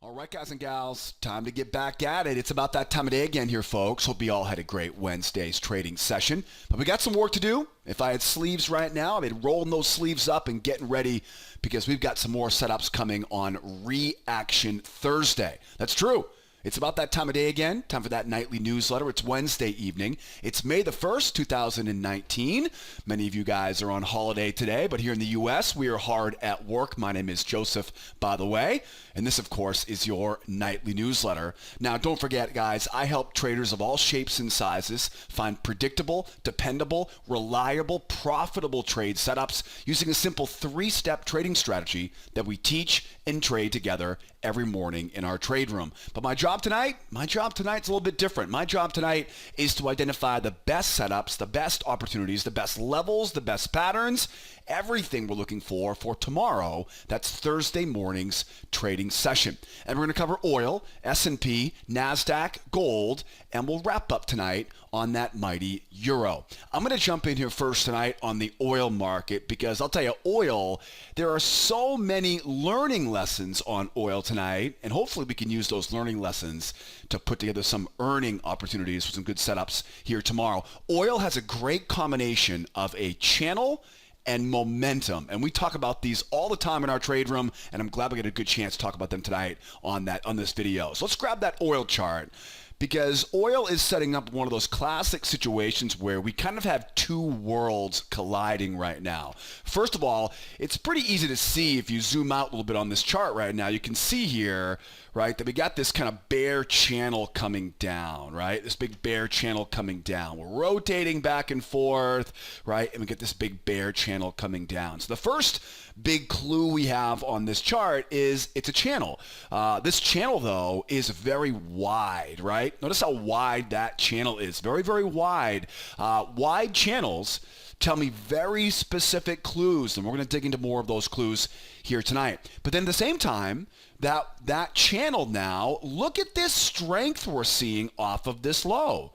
All right, guys and gals, time to get back at it. It's about that time of day again here, folks. Hope you all had a great Wednesday's trading session. But we got some work to do. If I had sleeves right now, I'd be rolling those sleeves up and getting ready because we've got some more setups coming on Reaction Thursday. That's true. It's about that time of day again, time for that nightly newsletter. It's Wednesday evening. It's May the 1st, 2019. Many of you guys are on holiday today, but here in the U.S., we are hard at work. My name is Joseph, by the way, and this, of course, is your nightly newsletter. Now, don't forget, guys, I help traders of all shapes and sizes find predictable, dependable, reliable, profitable trade setups using a simple three-step trading strategy that we teach and trade together every morning in our trade room. But my job tonight's a little bit different. My job tonight is to identify the best setups, the best opportunities, the best levels, the best patterns, everything we're looking for tomorrow. That's Thursday morning's trading session. And we're going to cover oil, S&P, Nasdaq, gold, and we'll wrap up tonight on that mighty euro. I'm going to jump in here first tonight on the oil market because I'll tell you, oil, there are so many learning lessons on oil tonight, and hopefully we can use those learning lessons to put together some earning opportunities for some good setups here tomorrow. Oil has a great combination of a channel and momentum, and we talk about these all the time in our trade room, and I'm glad we get a good chance to talk about them tonight on this video. So let's grab that oil chart, because oil is setting up one of those classic situations where we kind of have two worlds colliding right now. First of all, it's pretty easy to see if you zoom out a little bit on this chart right now. You can see here, right, that we got this kind of bear channel coming down, right? This big bear channel coming down. We're rotating back and forth, right? And we get this big bear channel coming down. So the first big clue we have on this chart is it's a channel. This channel, though, is very wide, right? Notice how wide that channel is. Very, very wide. Wide channels tell me very specific clues, and we're going to dig into more of those clues here tonight. But then at the same time, that channel now, look at this strength we're seeing off of this low.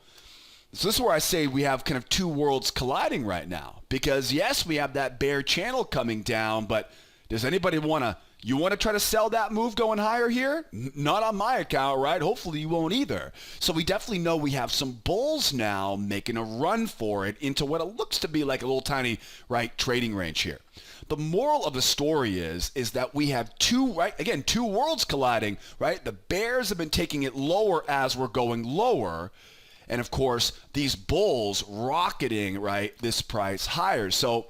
So this is where I say we have kind of two worlds colliding right now. Because yes, we have that bear channel coming down, but does anybody want to try to sell that move going higher here? Not on my account, right? Hopefully you won't either. So we definitely know we have some bulls now making a run for it into what it looks to be like a little tiny, right, trading range here. The moral of the story is that we have two worlds colliding, right? The bears have been taking it lower as we're going lower. And of course, these bulls rocketing, right, this price higher. So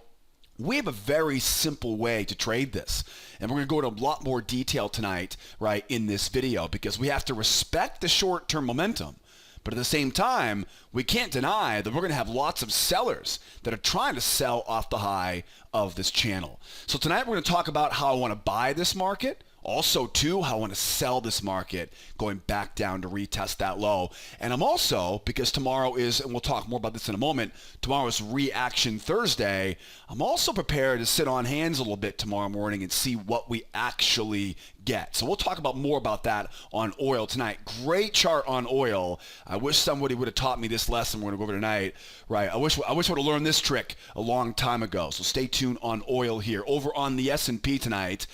we have a very simple way to trade this. And we're going to go into a lot more detail tonight, right, in this video, because we have to respect the short-term momentum. But at the same time, we can't deny that we're going to have lots of sellers that are trying to sell off the high of this channel. So tonight we're going to talk about how I want to buy this market. Also, too, how I want to sell this market, going back down to retest that low. And I'm also, because tomorrow is, and we'll talk more about this in a moment, tomorrow is Reaction Thursday, I'm also prepared to sit on hands a little bit tomorrow morning and see what we actually get. So we'll talk about more about that on oil tonight. Great chart on oil. I wish somebody would have taught me this lesson we're going to go over tonight. Right? I wish I would have learned this trick a long time ago. So stay tuned on oil here. Over on the S&P tonight,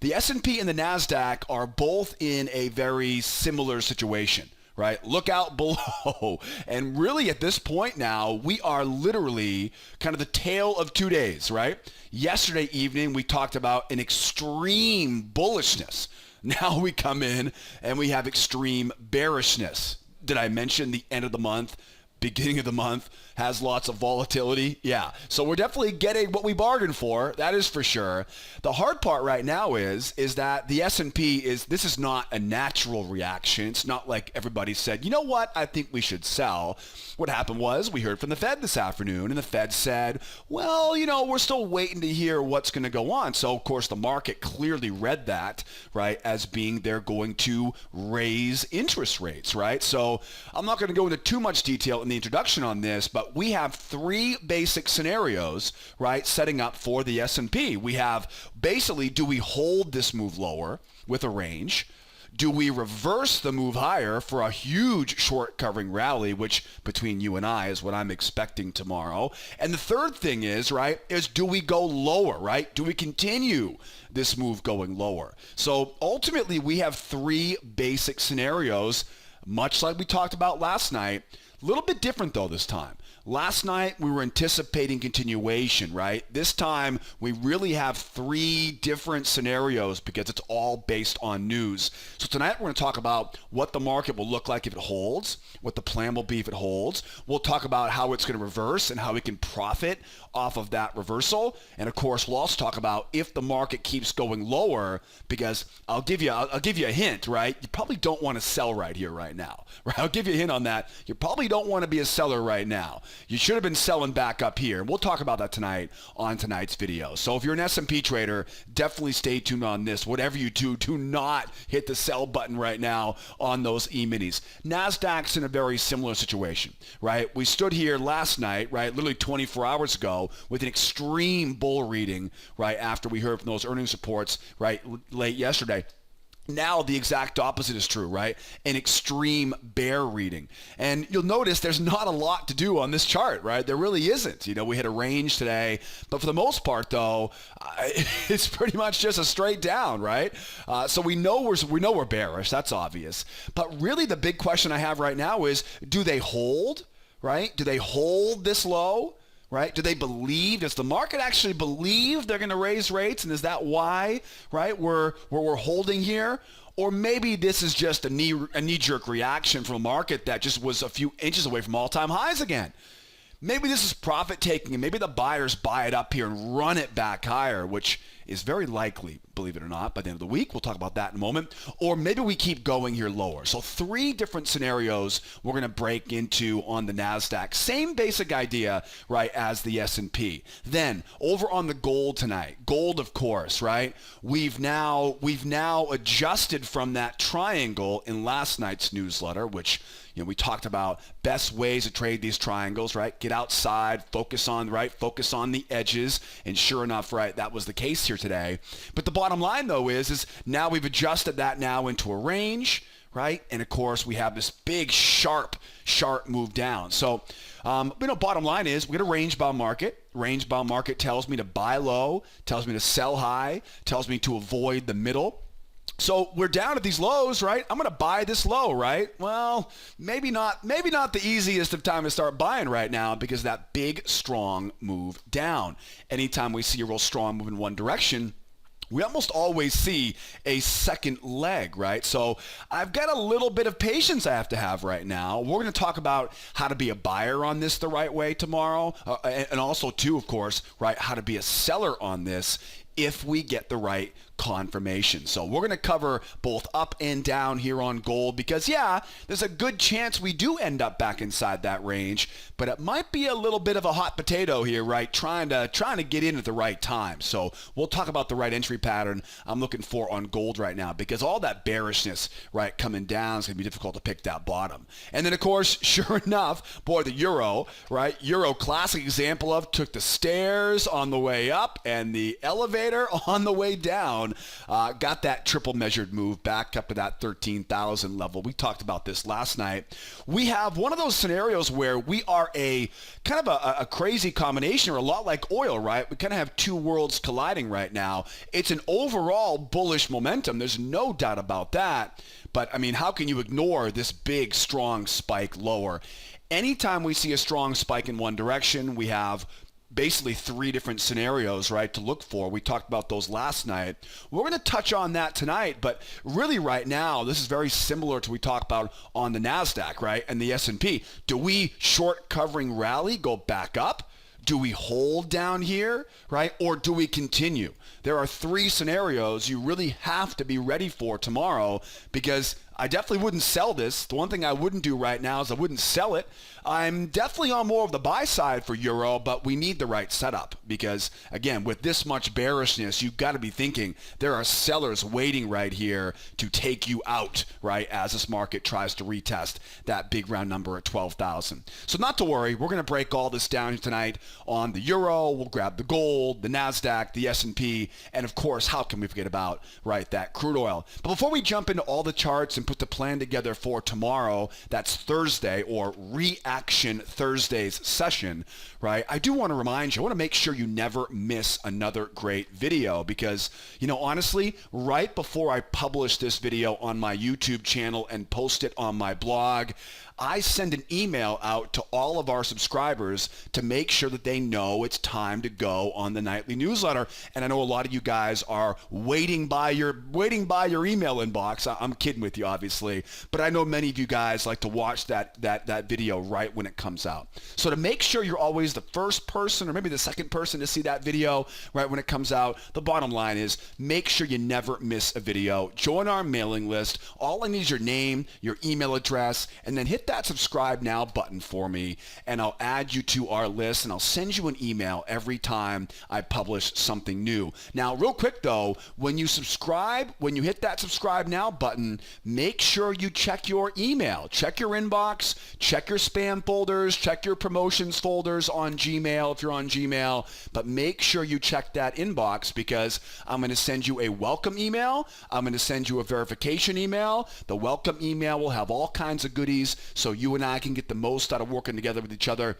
the S&P and the Nasdaq are both in a very similar situation, right? Look out below. And really at this point now, we are literally kind of the tale of 2 days, right? Yesterday evening, we talked about an extreme bullishness. Now we come in and we have extreme bearishness. Did I mention the end of the month? Beginning of the month has lots of volatility. Yeah, so we're definitely getting what we bargained for. That is for sure. The hard part right now is that the S&P this is not a natural reaction. It's not like everybody said, you know what, I think we should sell. What happened was we heard from the Fed this afternoon, and the Fed said, well, you know, we're still waiting to hear what's going to go on. So, of course, the market clearly read that, right, as being they're going to raise interest rates, right? So I'm not going to go into too much detail in the introduction on this, but we have three basic scenarios, right, setting up for the S&P. We have basically, do we hold this move lower with a range? Do we reverse the move higher for a huge short covering rally, which between you and I is what I'm expecting tomorrow? And the third thing is, right, is do we go lower, right? Do we continue this move going lower? So ultimately, we have three basic scenarios, much like we talked about last night. A little bit different though this time. Last night, we were anticipating continuation, right? This time, we really have three different scenarios because it's all based on news. So tonight, we're going to talk about what the market will look like if it holds, what the plan will be if it holds. We'll talk about how it's going to reverse and how we can profit off of that reversal. And of course, we'll also talk about if the market keeps going lower, because I'll give you a hint, right? You probably don't want to sell right here, right now, right? I'll give you a hint on that. You probably don't want to be a seller right now. You should have been selling back up here. And we'll talk about that tonight on tonight's video. So if you're an S&P trader, definitely stay tuned on this. Whatever you do, do not hit the sell button right now on those E-minis. Nasdaq's in a very similar situation, right? We stood here last night, right, literally 24 hours ago with an extreme bull reading, right, after we heard from those earnings reports, right, late yesterday. Now the exact opposite is true, right? An extreme bear reading. And you'll notice there's not a lot to do on this chart, right? There really isn't. You know, we hit a range today, but for the most part, though, it's pretty much just a straight down, right? So we know we're bearish. That's obvious. But really the big question I have right now is, do they hold, right? Do they hold this low? Right? Do they believe? Does the market actually believe they're going to raise rates? And is that why, right, we're holding here? Or maybe this is just a knee-jerk reaction from a market that just was a few inches away from all-time highs again. Maybe this is profit taking, and maybe the buyers buy it up here and run it back higher, which is very likely, believe it or not, by the end of the week. We'll talk about that in a moment. Or maybe we keep going here lower. So three different scenarios we're going to break into on the Nasdaq. Same basic idea, right, as the S&P. Then over on the gold tonight, gold, of course, right? We've now adjusted from that triangle in last night's newsletter, which, you know, we talked about best ways to trade these triangles, right? Get outside, focus on the edges. And sure enough, right, that was the case here today. But the bottom line, though, is now we've adjusted that now into a range, right? And of course, we have this big, sharp move down. So, bottom line is we get a range-bound market. Range-bound market tells me to buy low, tells me to sell high, tells me to avoid the middle. So we're down at these lows, right? I'm going to buy this low, right? Well, maybe not the easiest of time to start buying right now because of that big, strong move down. Anytime we see a real strong move in one direction, we almost always see a second leg, right? So I've got a little bit of patience I have to have right now. We're going to talk about how to be a buyer on this the right way tomorrow, and also, too, of course, right, how to be a seller on this if we get the right confirmation. So we're going to cover both up and down here on gold because, yeah, there's a good chance we do end up back inside that range, but it might be a little bit of a hot potato here, right? Trying to get in at the right time. So we'll talk about the right entry pattern I'm looking for on gold right now because all that bearishness, right, coming down is going to be difficult to pick that bottom. And then, of course, sure enough, boy, the euro, right? Euro, classic example of took the stairs on the way up and the elevator on the way down. Got that triple measured move back up to that 13,000 level. We talked about this last night. We have one of those scenarios where we are a kind of a crazy combination, or a lot like oil, right? We kind of have two worlds colliding right now. It's an overall bullish momentum. There's no doubt about that. But I mean, how can you ignore this big, strong spike lower? Anytime we see a strong spike in one direction, we have basically three different scenarios, right, to look for. We talked about those last night. We're going to touch on that tonight, but really right now, this is very similar to what we talked about on the Nasdaq, right, and the S&P. Do we short covering rally, go back up? Do we hold down here, right, or do we continue? There are three scenarios you really have to be ready for tomorrow because, I definitely wouldn't sell this. The one thing I wouldn't do right now is I wouldn't sell it. I'm definitely on more of the buy side for euro, but we need the right setup because, again, with this much bearishness, you've got to be thinking there are sellers waiting right here to take you out, right, as this market tries to retest that big round number at 12,000. So not to worry, we're going to break all this down tonight on the euro. We'll grab the gold, the Nasdaq, the S&P, and of course, how can we forget about, right, that crude oil. But before we jump into all the charts and put the plan together for tomorrow, that's Thursday, or Reaction Thursday's session, right, I do want to remind you, I want to make sure you never miss another great video because, you know, honestly, right before I publish this video on my YouTube channel and post it on my blog, I send an email out to all of our subscribers to make sure that they know it's time to go on the nightly newsletter. And I know a lot of you guys are waiting by your email inbox. I'm kidding with you, obviously, but I know many of you guys like to watch that video right when it comes out. So to make sure you're always the first person or maybe the second person to see that video right when it comes out, the bottom line is make sure you never miss a video. Join our mailing list. All I need is your name, your email address, and then hit that subscribe now button for me, and I'll add you to our list, and I'll send you an email every time I publish something new. Now, real quick though, when you subscribe, when you hit that subscribe now button, make sure you check your email. Check your inbox, check your spam folders, check your promotions folders on Gmail if you're on Gmail, but make sure you check that inbox because I'm going to send you a welcome email. I'm going to send you a verification email. The welcome email will have all kinds of goodies so you and I can get the most out of working together with each other.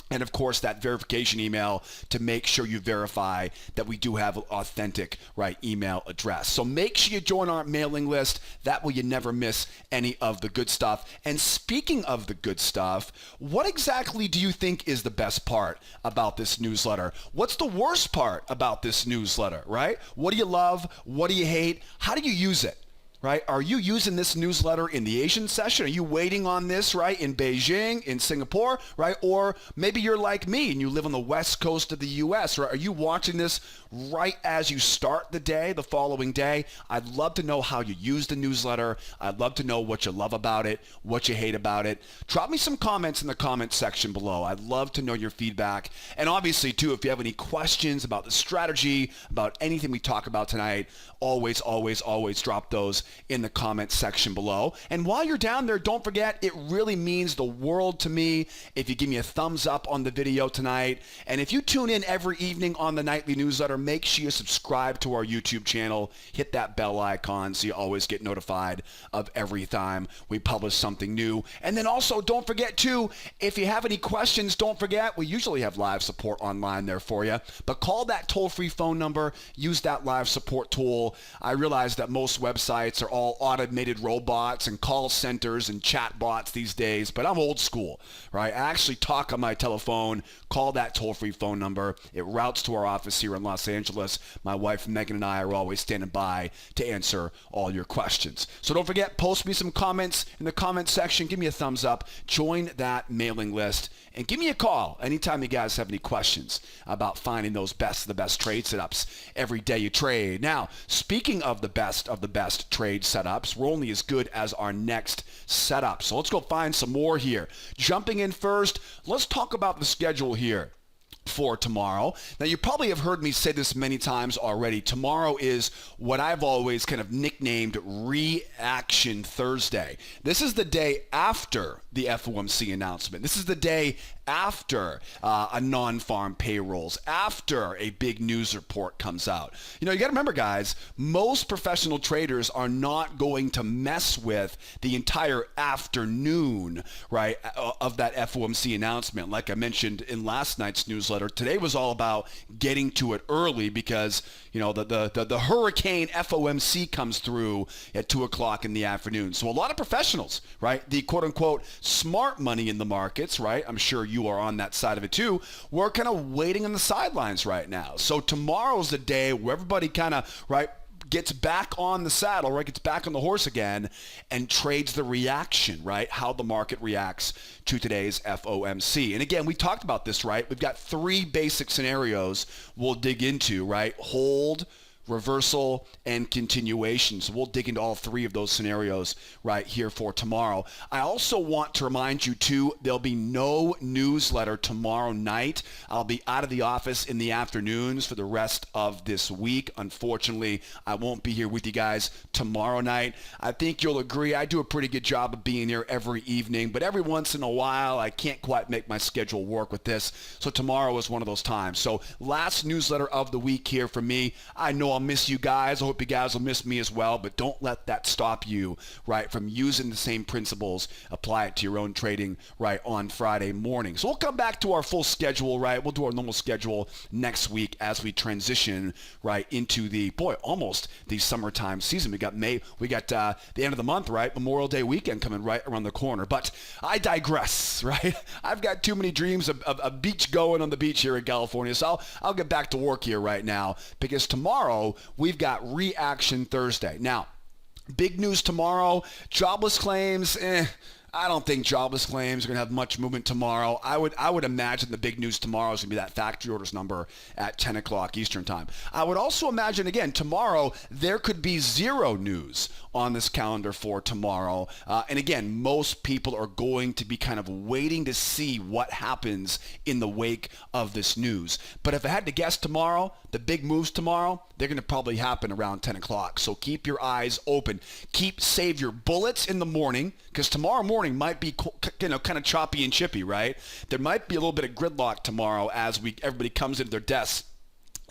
And of course, that verification email to make sure you verify that we do have an authentic, right, email address. So make sure you join our mailing list. That way you never miss any of the good stuff. And speaking of the good stuff, what exactly do you think is the best part about this newsletter? What's the worst part about this newsletter, right? What do you love? What do you hate? How do you use it? Right? Are you using this newsletter in the Asian session? Are you waiting on this, right, in Beijing, in Singapore, right? Or maybe you're like me and you live on the west coast of the U.S., right? Are you watching this right as you start the day, the following day? I'd love to know how you use the newsletter. I'd love to know what you love about it, what you hate about it. Drop me some comments in the comment section below. I'd love to know your feedback. And obviously, too, if you have any questions about the strategy, about anything we talk about tonight, always drop those in the comment section below. And while you're down there, don't forget, it really means the world to me if you give me a thumbs up on the video tonight. And if you tune in every evening on the nightly newsletter, make sure you subscribe to our YouTube channel. Hit that bell icon so you always get notified of every time we publish something new. And then also, don't forget too, if you have any questions, don't forget, we usually have live support online there for you. But call that toll-free phone number. Use that live support tool. I realize that most websites are all automated robots and call centers and chat bots these days, but I'm old school, right? I actually talk on my telephone, call that toll-free phone number. It routes to our office here in Los Angeles. My wife Megan and I are always standing by to answer all your questions. So don't forget, post me some comments in the comment section. Give me a thumbs up. Join that mailing list and give me a call anytime you guys have any questions about finding those best of the best trade setups every day you trade. Now, speaking of the best trade setups, we're only as good as our next setup. So let's go find some more here. Jumping in first, let's talk about the schedule here for tomorrow. Now, you probably have heard me say this many times already. Tomorrow is what I've always kind of nicknamed Reaction Thursday. This is the day after the FOMC announcement. This is the day after a non-farm payrolls, after a big news report comes out. You know, you got to remember, guys, most professional traders are not going to mess with the entire afternoon, right, of that FOMC announcement. Like I mentioned in last night's newsletter, today was all about getting to it early because, you know, the hurricane FOMC comes through at 2 o'clock in the afternoon. So a lot of professionals, right, the quote-unquote smart money in the markets, right, I'm sure you are on that side of it too, we're kind of waiting on the sidelines right now. So tomorrow's the day where everybody kind of, right, gets back on the saddle, right, gets back on the horse again and trades the reaction, right, how the market reacts to today's FOMC. And again, we talked about this, right? We've got three basic scenarios we'll dig into, right? Hold, reversal, and continuation. So we'll dig into all three of those scenarios right here for tomorrow. I also want to remind you too, there'll be no newsletter tomorrow night. I'll be out of the office in the afternoons for the rest of this week. Unfortunately, I won't be here with you guys tomorrow night. I think you'll agree I do a pretty good job of being here every evening, but every once in a while I can't quite make my schedule work with this. So tomorrow is one of those times. So last newsletter of the week here for me. I know I'll miss you guys. I hope you guys will miss me as well, but don't let that stop you, right, from using the same principles, apply it to your own trading, right, on Friday morning. So we'll come back to our full schedule, right? We'll do our normal schedule next week as we transition, right, into almost the summertime season. We got the end of the month, right? Memorial Day weekend coming right around the corner. But I digress, right? I've got too many dreams of beach going on the beach here in California, so I'll get back to work here right now, because tomorrow we've got Reaction Thursday. Now, big news tomorrow, jobless claims, I don't think jobless claims are going to have much movement tomorrow. I would imagine the big news tomorrow is going to be that factory orders number at 10 o'clock Eastern time. I would also imagine, again, tomorrow there could be zero news on this calendar for tomorrow. And again, most people are going to be kind of waiting to see what happens in the wake of this news. But if I had to guess tomorrow, the big moves tomorrow, they're going to probably happen around 10 o'clock. So keep your eyes open. Save your bullets in the morning, because tomorrow morning might be kind of choppy and chippy, right? There might be a little bit of gridlock tomorrow as everybody comes into their desks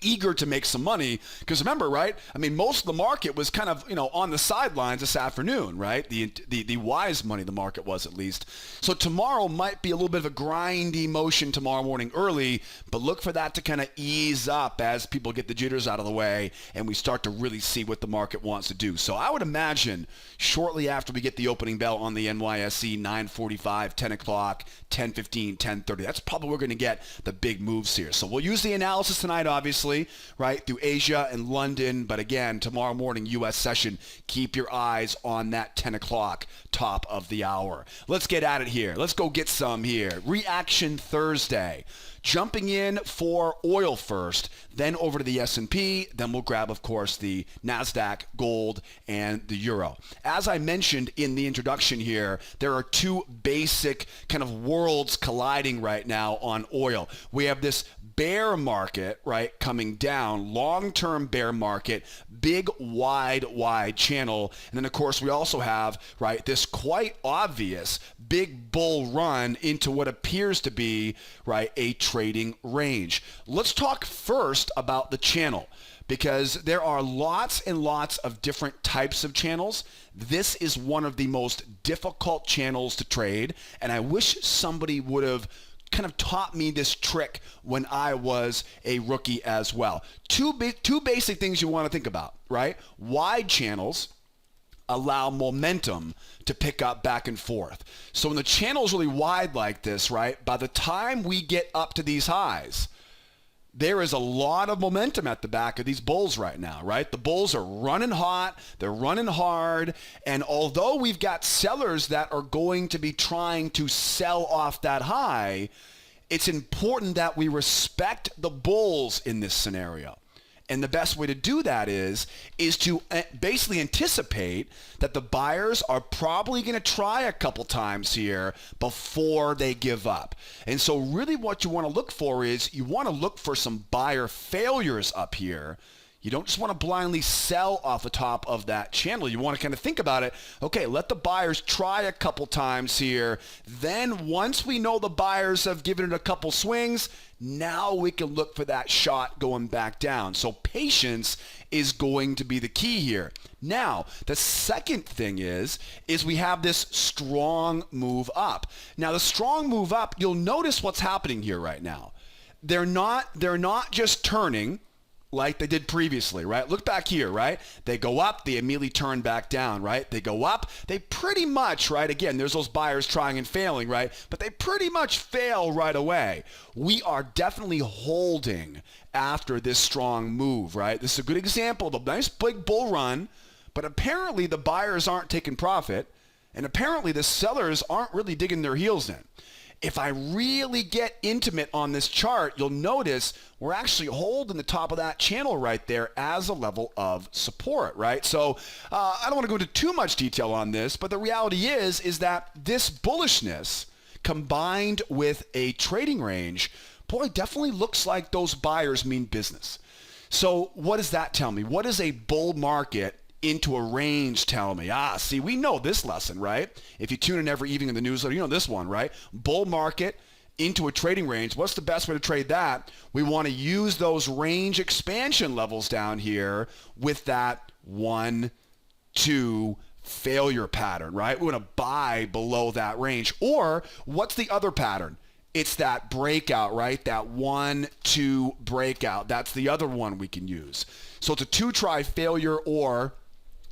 eager to make some money, because remember, right? I mean, most of the market was kind of, on the sidelines this afternoon, right? The wise money, the market was at least. So tomorrow might be a little bit of a grindy motion tomorrow morning early, but look for that to kind of ease up as people get the jitters out of the way and we start to really see what the market wants to do. So I would imagine shortly after we get the opening bell on the NYSE, 9:45, 10 o'clock, 10:15, 10:30, that's probably where we're going to get the big moves here. So we'll use the analysis tonight, obviously, right, through Asia and London. But again, tomorrow morning, U.S. session, keep your eyes on that 10 o'clock top of the hour. Let's get at it here. Let's go get some here. Reaction Thursday. Jumping in for oil first, then over to the S&P, then we'll grab, of course, the Nasdaq, gold, and the euro. As I mentioned in the introduction here, there are two basic kind of worlds colliding right now on oil. We have this bear market, right, coming down, long-term bear market, big, wide channel. And then, of course, we also have, right, this quite obvious big bull run into what appears to be, right, a trading range. Let's talk first about the channel, because there are lots and lots of different types of channels. This is one of the most difficult channels to trade, and I wish somebody would have kind of taught me this trick when I was a rookie as well. Two basic things you want to think about, right? Wide channels allow momentum to pick up back and forth. So when the channel is really wide like this, right, by the time we get up to these highs, there is a lot of momentum at the back of these bulls right now, right? The bulls are running hot, they're running hard, and although we've got sellers that are going to be trying to sell off that high, it's important that we respect the bulls in this scenario. And the best way to do that is to basically anticipate that the buyers are probably going to try a couple times here before they give up. And so really what you want to look for is you want to look for some buyer failures up here. You don't just want to blindly sell off the top of that channel. You want to kind of think about it. Okay, let the buyers try a couple times here. Then once we know the buyers have given it a couple swings, now we can look for that shot going back down. So patience is going to be the key here. Now, the second thing is we have this strong move up. Now, the strong move up, you'll notice what's happening here right now. They're not just turning like they did previously, right? Look back here, right? They go up, they immediately turn back down, right? They go up, they pretty much, right? Again, there's those buyers trying and failing, right? But they pretty much fail right away. We are definitely holding after this strong move, right? This is a good example of a nice big bull run, but apparently the buyers aren't taking profit, and apparently the sellers aren't really digging their heels in. if I really get intimate on this chart, you'll notice we're actually holding the top of that channel right there as a level of support, right? So I don't want to go into too much detail on this, but the reality is that this bullishness combined with a trading range, boy, definitely looks like those buyers mean business. So what does that tell me? What does a bull market into a range tell me? See, we know this lesson, right? If you tune in every evening in the newsletter, you know this one, right? Bull market into a trading range. What's the best way to trade that? We want to use those range expansion levels down here with that 1, 2 failure pattern, right? We want to buy below that range. Or what's the other pattern? It's that breakout, right? That 1, 2 breakout. That's the other one we can use. So it's a 2-try failure or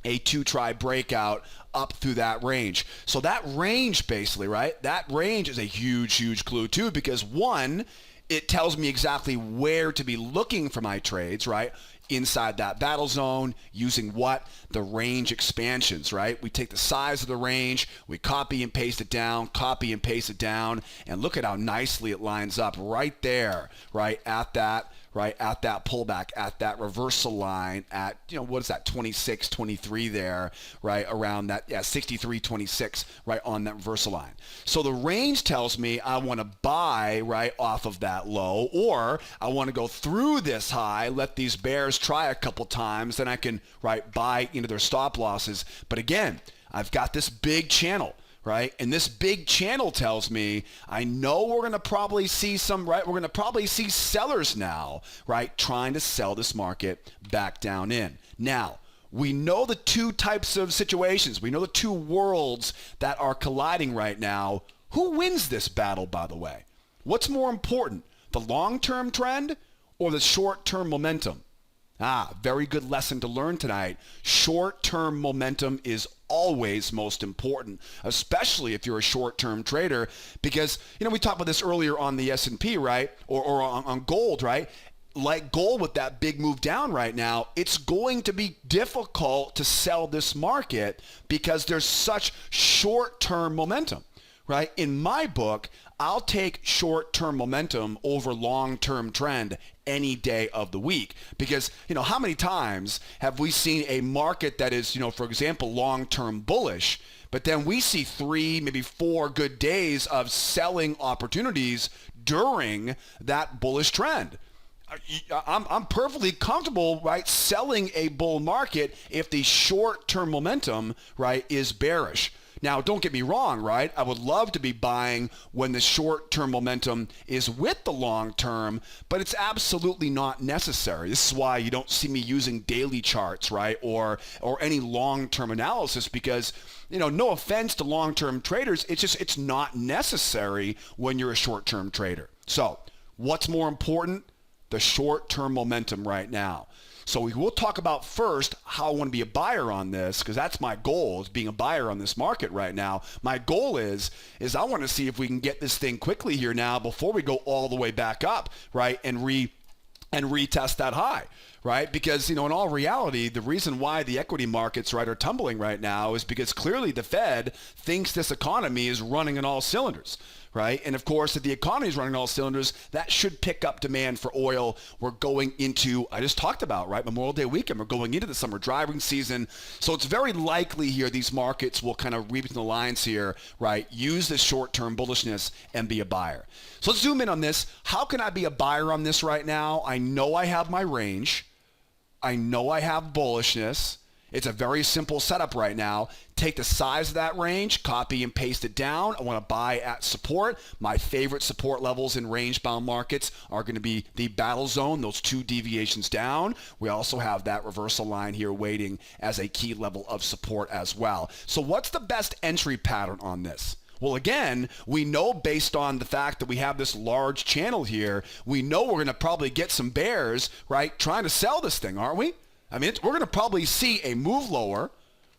a 2-try breakout up through that range. So that range basically, right? That range is a huge, huge clue too, because one, it tells me exactly where to be looking for my trades, right? Inside that battle zone, using what? The range expansions, right? We take the size of the range, we copy and paste it down, copy and paste it down, and look at how nicely it lines up right there, right? At that pullback, at that reversal line, at, what is that, 26, 23 there, right? Around that, 63, 26, right on that reversal line. So the range tells me I want to buy, right, off of that low, or I want to go through this high, let these bears try a couple times, then I can, right, buy into their stop losses. But again, I've got this big channel, right? And this big channel tells me I know we're going to probably see some, right? We're going to probably see sellers now, right? Trying to sell this market back down in. Now, we know the two types of situations. We know the two worlds that are colliding right now. Who wins this battle, by the way? What's more important, the long-term trend or the short-term momentum? Very good lesson to learn tonight. Short-term momentum is always most important, especially if you're a short-term trader, because, we talked about this earlier on the S&P, right? Or on gold, right? Like gold with that big move down right now, it's going to be difficult to sell this market because there's such short-term momentum, right? In my book, I'll take short-term momentum over long-term trend any day of the week, because how many times have we seen a market that is, for example, long-term bullish, but then we see 3, maybe 4 good days of selling opportunities during that bullish trend. I'm perfectly comfortable, right, selling a bull market if the short-term momentum, right, is bearish. Now, don't get me wrong, right? I would love to be buying when the short-term momentum is with the long-term, but it's absolutely not necessary. This is why you don't see me using daily charts, right? Or any long-term analysis, because, no offense to long-term traders, it's not necessary when you're a short-term trader. So, what's more important? The short-term momentum right now. So we will talk about first how I want to be a buyer on this, because that's my goal, is being a buyer on this market right now. My goal is I want to see if we can get this thing quickly here now before we go all the way back up, right, and retest that high, right? Because, in all reality, the reason why the equity markets, right, are tumbling right now is because clearly the Fed thinks this economy is running on all cylinders, right? And of course, if the economy is running on all cylinders, that should pick up demand for oil. We're going into, I just talked about, right, Memorial Day weekend. We're going into the summer driving season. So it's very likely here these markets will kind of read between the lines here, right? Use this short-term bullishness and be a buyer. So let's zoom in on this. How can I be a buyer on this right now? I know I have my range. I know I have bullishness. It's a very simple setup right now. Take the size of that range, copy and paste it down. I want to buy at support. My favorite support levels in range-bound markets are going to be the battle zone, those 2 deviations down. We also have that reversal line here waiting as a key level of support as well. So what's the best entry pattern on this? Well, again, we know based on the fact that we have this large channel here, we know we're going to probably get some bears, right, trying to sell this thing, aren't we? I mean, we're going to probably see a move lower,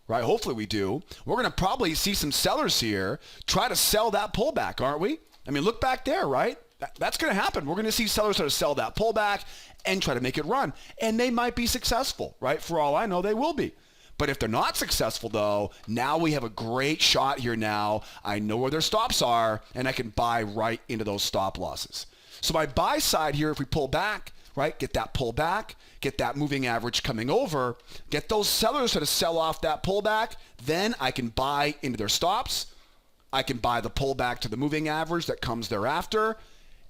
right? Hopefully we do. We're going to probably see some sellers here try to sell that pullback, aren't we? I mean, look back there, right? That's going to happen. We're going to see sellers try to sell that pullback and try to make it run. And they might be successful, right? For all I know, they will be. But if they're not successful, though, now we have a great shot here now. I know where their stops are, and I can buy right into those stop losses. So my buy side here, if we pull back, right, get that pull back, get that moving average coming over, get those sellers to sell off that pullback, then I can buy into their stops. I can buy the pullback to the moving average that comes thereafter,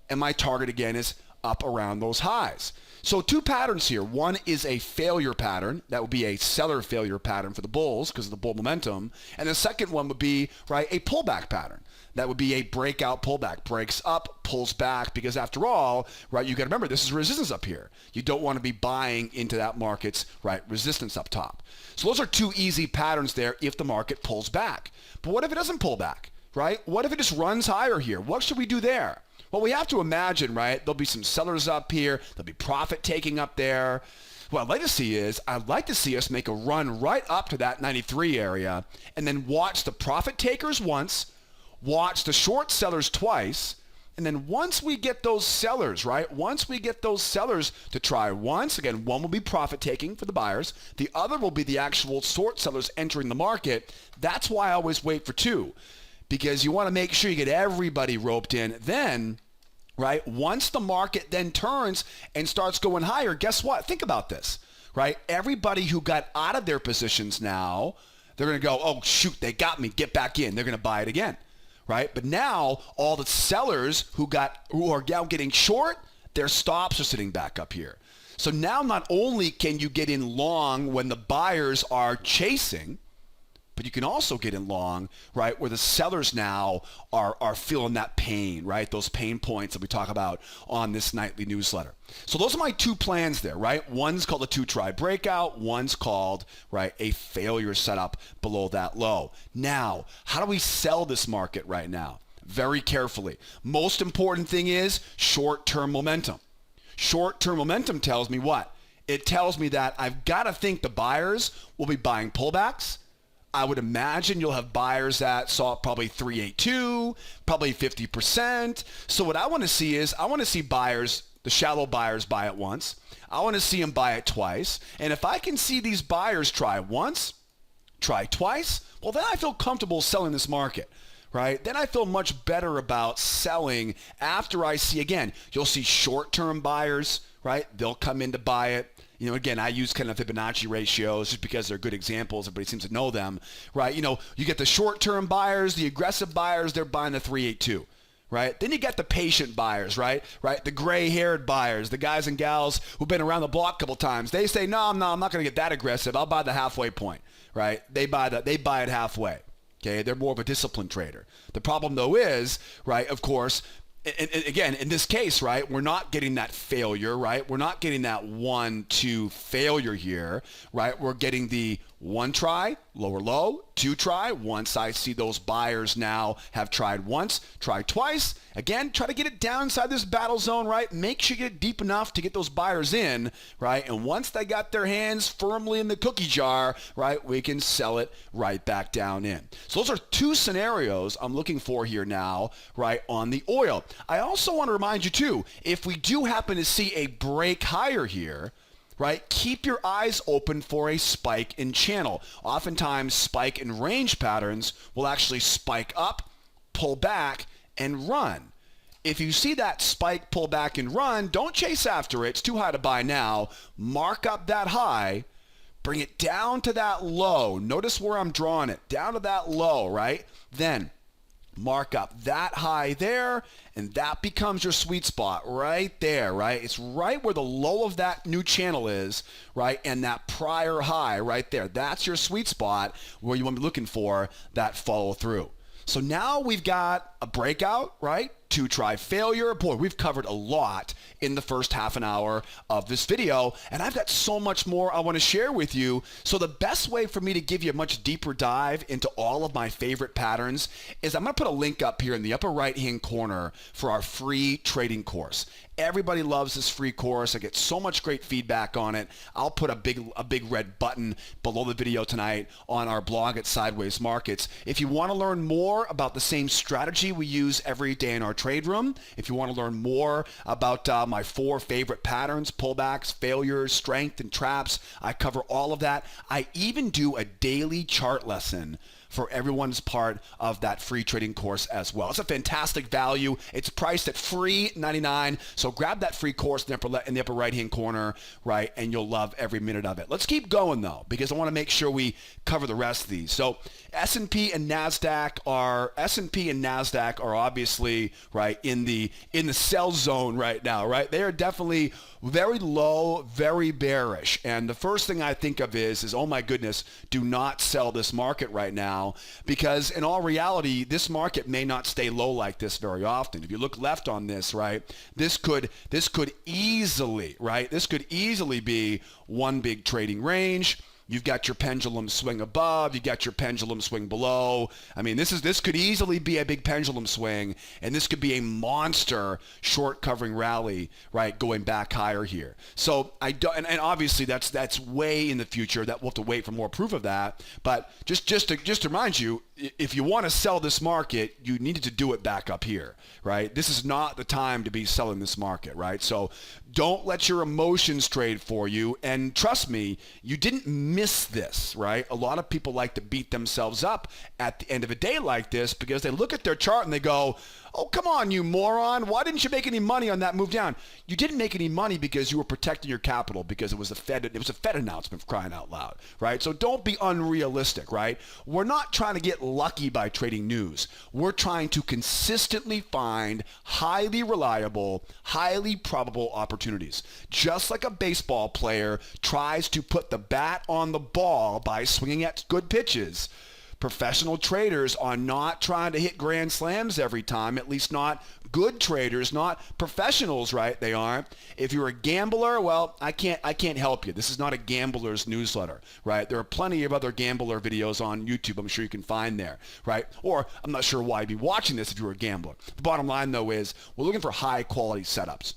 and my target again is up around those highs. So two patterns here. One is a failure pattern. That would be a seller failure pattern for the bulls because of the bull momentum. And the second one would be, right, a pullback pattern. That would be a breakout pullback. Breaks up, pulls back, because after all, right, you got to remember this is resistance up here. You don't want to be buying into that market's, right, resistance up top. So those are two easy patterns there if the market pulls back. But what if it doesn't pull back, right? What if it just runs higher here? What should we do there? Well, we have to imagine, right, there'll be some sellers up here. There'll be profit taking up there. What I'd like to see us make a run right up to that 93 area and then watch the profit takers once, watch the short sellers twice, and then once we get those sellers, right, once we get those sellers to try once, again, one will be profit taking for the buyers. The other will be the actual short sellers entering the market. That's why I always wait for two. Because you want to make sure you get everybody roped in. Then, right, once the market then turns and starts going higher, guess what? Think about this, right? Everybody who got out of their positions now, they're going to go, oh, shoot, they got me. Get back in. They're going to buy it again, right? But now all the sellers who are now getting short, their stops are sitting back up here. So now not only can you get in long when the buyers are chasing, but you can also get in long, right, where the sellers now are feeling that pain, right, those pain points that we talk about on this nightly newsletter. So those are my two plans there, right? One's called a two-try breakout. One's called, right, a failure setup below that low. Now, how do we sell this market right now? Very carefully. Most important thing is short-term momentum. Short-term momentum tells me what? It tells me that I've got to think the buyers will be buying pullbacks. I would imagine you'll have buyers that saw probably 382, probably 50%. So what I want to see is I want to see buyers, the shallow buyers, buy it once. I want to see them buy it twice. And if I can see these buyers try once, try twice, well, then I feel comfortable selling this market, right? Then I feel much better about selling after I see, again, you'll see short-term buyers, right? They'll come in to buy it. You know, again, I use kind of Fibonacci ratios just because they're good examples. Everybody seems to know them, right? You know, you get the short-term buyers, the aggressive buyers, they're buying the 382, right? Then you got the patient buyers, right? The gray-haired buyers, the guys and gals who've been around the block a couple times. They say, no, I'm not going to get that aggressive. I'll buy the halfway point, right? They buy it halfway. Okay, they're more of a disciplined trader. The problem, though, is, right, of course, and again, in this case, right, we're not getting that failure, right? We're not getting that 1-2 failure here, right? We're getting the one try, lower low, two try. Once I see those buyers now have tried once, try twice. Again, try to get it down inside this battle zone, right? Make sure you get deep enough to get those buyers in, right? And once they got their hands firmly in the cookie jar, right, we can sell it right back down in. So those are two scenarios I'm looking for here now, right, on the oil. I also want to remind you too, if we do happen to see a break higher here, right, keep your eyes open for a spike in channel. Oftentimes, spike in range patterns will actually spike up, pull back, and run. If you see that spike, pull back, and run, don't chase after it. It's too high to buy now. Mark up that high, bring it down to that low. Notice where I'm drawing it, down to that low, right? Then mark up that high there, and that becomes your sweet spot right there, right? It's right where the low of that new channel is, right? And that prior high right there. That's your sweet spot where you want to be looking for that follow through. So now we've got a breakout, right? Two try failure. Boy, we've covered a lot in the first half an hour of this video, and I've got so much more I want to share with you. So the best way for me to give you a much deeper dive into all of my favorite patterns is I'm going to put a link up here in the upper right-hand corner for our free trading course. Everybody loves this free course. I get so much great feedback on it. I'll put a big red button below the video tonight on our blog at Sideways Markets. If you want to learn more about the same strategy we use every day in our trade room, if you want to learn more about my 4 favorite patterns, pullbacks, failures, strength, and traps, I cover all of that. I even do a daily chart lesson for everyone's part of that free trading course as well. It's a fantastic value. It's priced at free $99. So grab that free course in the upper right-hand corner, right, and you'll love every minute of it. Let's keep going though, because I want to make sure we cover the rest of these. So S&P and Nasdaq are obviously right in the sell zone right now, right? They are definitely very low, very bearish. And the first thing I think of is oh my goodness, do not sell this market right now, because in all reality, this market may not stay low like this very often. If you look left on this, right, this could easily, right, this could easily be one big trading range. You've got your pendulum swing above. You got your pendulum swing below. I mean, this could easily be a big pendulum swing, and this could be a monster short covering rally, right, going back higher here. So I don't, and obviously that's way in the future. That we'll have to wait for more proof of that. But just to remind you, if you want to sell this market, you needed to do it back up here, right? This is not the time to be selling this market, right? So don't let your emotions trade for you. And trust me, you didn't miss this, right? A lot of people like to beat themselves up at the end of a day like this because they look at their chart and they go, oh, come on, you moron. Why didn't you make any money on that move down? You didn't make any money because you were protecting your capital because it was a Fed announcement, for crying out loud, right? So don't be unrealistic, right? We're not trying to get lucky by trading news. We're trying to consistently find highly reliable, highly probable opportunities. Just like a baseball player tries to put the bat on the ball by swinging at good pitches, professional traders are not trying to hit grand slams every time, at least not good traders, not professionals, right? They aren't. If you're a gambler, well, I can't help you. This is not a gambler's newsletter, right? There are plenty of other gambler videos on YouTube I'm sure you can find there, right? Or I'm not sure why you'd be watching this if you were a gambler. The bottom line, though, is we're looking for high quality setups.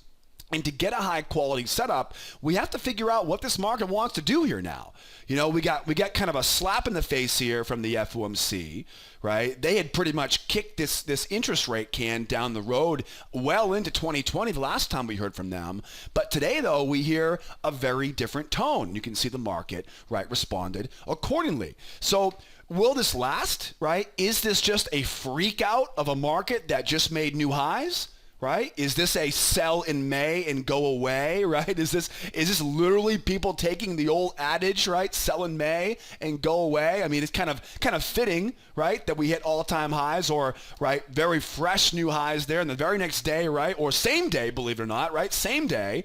And to get a high quality setup, we have to figure out what this market wants to do here now. You know, we got kind of a slap in the face here from the FOMC, right? They had pretty much kicked this interest rate can down the road well into 2020 the last time we heard from them. But today, though, we hear a very different tone. You can see the market, right, responded accordingly. So will this last, right? Is this just a freak out of a market that just made new highs? Right? Is this a sell in May and go away, right? Is this literally people taking the old adage, right? Sell in May and go away? I mean, it's kind of fitting, right, that we hit all-time highs or, right, very fresh new highs there, and the very next day, right, or same day, believe it or not, right, same day,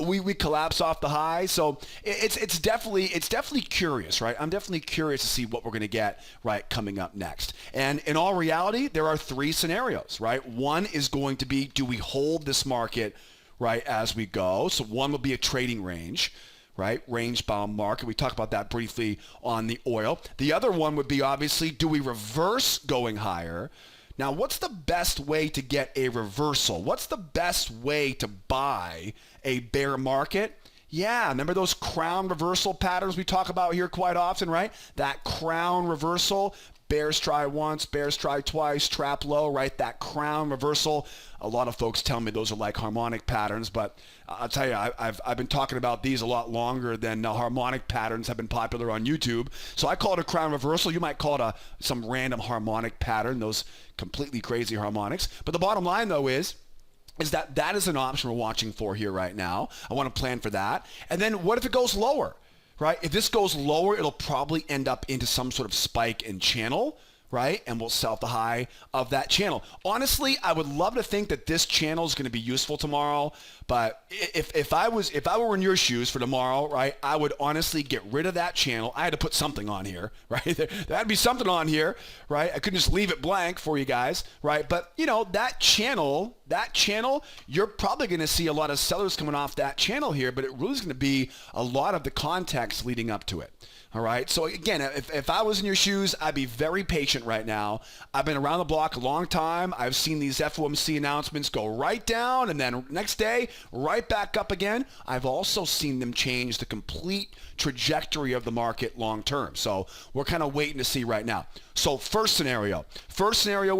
we collapse off the high. So it's definitely curious, right? I'm definitely curious to see what we're going to get, right, coming up next. And in all reality, there are 3 scenarios, right? One is going to be, do we hold this market, right, as we go? So one will be a trading range, right? Range-bound market. We talked about that briefly on the oil. The other one would be, obviously, do we reverse going higher? Now, what's the best way to get a reversal? What's the best way to buy a bear market? Yeah, remember those crown reversal patterns we talk about here quite often, right? That crown reversal. Bears try once, bears try twice, trap low, right? That crown reversal. A lot of folks tell me those are like harmonic patterns, but I'll tell you, I've been talking about these a lot longer than harmonic patterns have been popular on YouTube. So I call it a crown reversal. You might call it some random harmonic pattern, those completely crazy harmonics. But the bottom line, though, is that is an option we're watching for here right now. I want to plan for that. And then what if it goes lower? Right? If this goes lower, it'll probably end up into some sort of spike and channel, right? And we'll sell at the high of that channel. Honestly, I would love to think that this channel is going to be useful tomorrow, But if I were in your shoes for tomorrow, right, I would honestly get rid of that channel. I had to put something on here, right? There had to be something on here, right? I couldn't just leave it blank for you guys, right? But that channel, you're probably going to see a lot of sellers coming off that channel here, but it really is going to be a lot of the context leading up to it. All right. So again, if I was in your shoes, I'd be very patient right now. I've been around the block a long time. I've seen these FOMC announcements go right down and then next day right back up again. I've also seen them change the complete trajectory of the market long term. So we're kind of waiting to see right now. So first scenario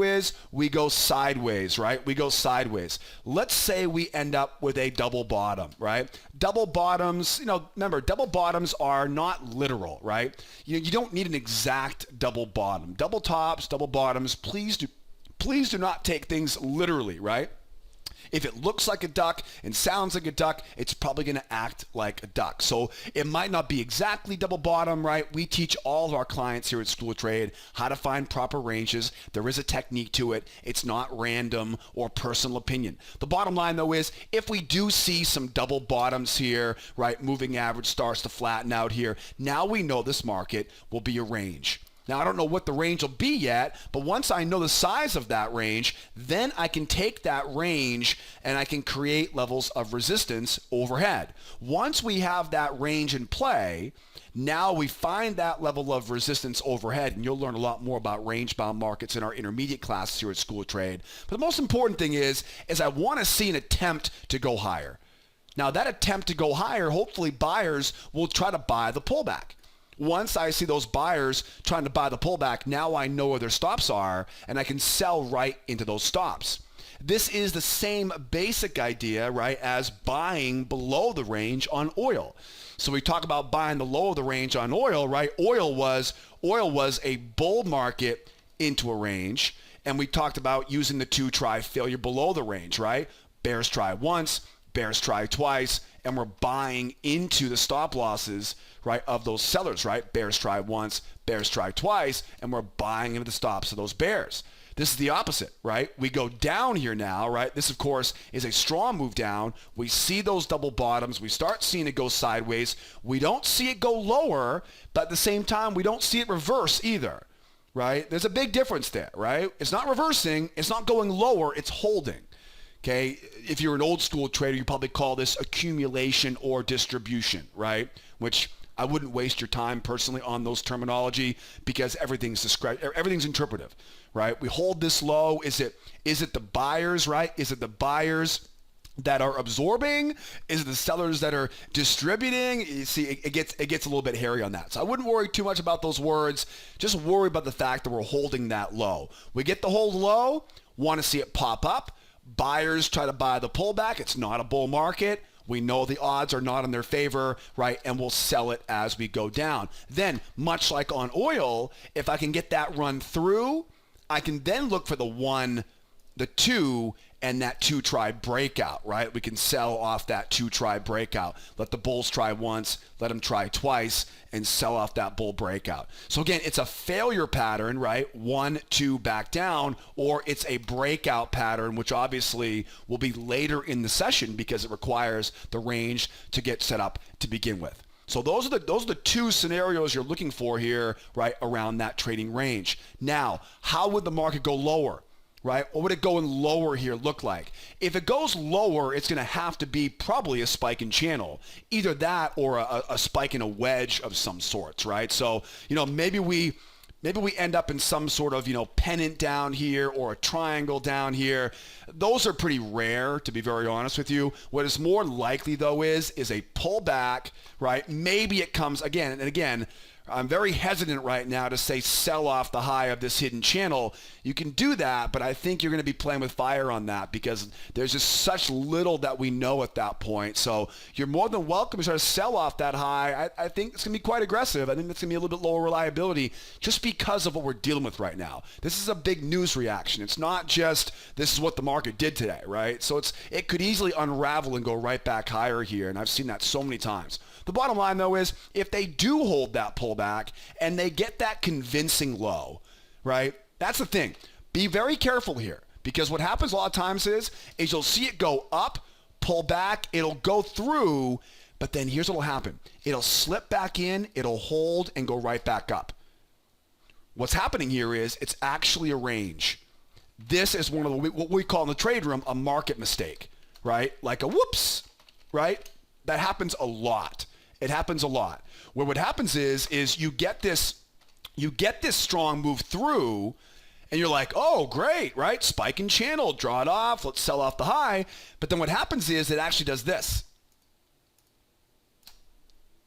is we go sideways, right? We go sideways. Let's say we end up with a double bottom, right? Double bottoms, remember, double bottoms are not literal, right? You don't need an exact double bottom. Double tops, double bottoms, please do not take things literally, right? If it looks like a duck and sounds like a duck, it's probably going to act like a duck. So it might not be exactly double bottom, right? We teach all of our clients here at School of Trade how to find proper ranges. There is a technique to it. It's not random or personal opinion. The bottom line, though, is if we do see some double bottoms here, right, moving average starts to flatten out here, now we know this market will be a range. Now, I don't know what the range will be yet, but once I know the size of that range, then I can take that range and I can create levels of resistance overhead. Once we have that range in play, now we find that level of resistance overhead, and you'll learn a lot more about range-bound markets in our intermediate classes here at School of Trade. But the most important thing is I want to see an attempt to go higher. Now, that attempt to go higher, hopefully buyers will try to buy the pullback. Once I see those buyers trying to buy the pullback, now I know where their stops are, and I can sell right into those stops. This is the same basic idea, right, as buying below the range on oil. So we talk about buying the low of the range on oil, right? Oil was a bull market into a range, and we talked about using the two-try failure below the range, right? Bears try once, bears try twice, and we're buying into the stop losses, right, of those sellers, right? Bears try once, bears try twice, and we're buying into the stops of those bears. This is the opposite, right? We go down here now, right? This, of course, is a strong move down. We see those double bottoms. We start seeing it go sideways. We don't see it go lower, but at the same time, we don't see it reverse either, right? There's a big difference there, right? It's not reversing. It's not going lower. It's holding. Okay, if you're an old school trader, you probably call this accumulation or distribution, right? Which I wouldn't waste your time personally on those terminology because everything's interpretive, right? We hold this low. Is it the buyers, right? Is it the buyers that are absorbing? Is it the sellers that are distributing? You see, it gets a little bit hairy on that. So I wouldn't worry too much about those words. Just worry about the fact that we're holding that low. We get the hold low, want to see it pop up. Buyers try to buy the pullback. It's not a bull market. We know the odds are not in their favor, right? And we'll sell it as we go down. Then, much like on oil, if I can get that run through, I can then look for the 1, the 2, and that 2-try breakout, right? We can sell off that 2-try breakout. Let the bulls try once, let them try twice, and sell off that bull breakout. So again, it's a failure pattern, right? 1, 2, back down, or it's a breakout pattern, which obviously will be later in the session because it requires the range to get set up to begin with. So those are the two scenarios you're looking for here, right, around that trading range. Now, how would the market go lower? Right? What would it going lower here look like? If it goes lower, it's going to have to be probably a spike in channel. Either that or a spike in a wedge of some sorts, right? So, maybe we end up in some sort of, pennant down here or a triangle down here. Those are pretty rare, to be very honest with you. What is more likely, though, is a pullback, right? Maybe it comes again and again. I'm very hesitant right now to say sell off the high of this hidden channel. You can do that, but I think you're going to be playing with fire on that because there's just such little that we know at that point. So you're more than welcome to try to sell off that high. I think it's going to be quite aggressive. I think it's going to be a little bit lower reliability just because of what we're dealing with right now. This is a big news reaction. It's not just this is what the market did today, right? So it could easily unravel and go right back higher here, and I've seen that so many times. The bottom line, though, is if they do hold that pullback and they get that convincing low, right, that's the thing. Be very careful here because what happens a lot of times is you'll see it go up, pull back, it'll go through, but then here's what will happen. It'll slip back in, it'll hold, and go right back up. What's happening here is it's actually a range. This is one of the, what we call in the trade room a market mistake, right? Like a whoops, right? That happens a lot. It happens a lot. Where what happens is you get this strong move through, and you're like, oh, great, right? Spike and channel, draw it off, let's sell off the high. But then what happens is it actually does this,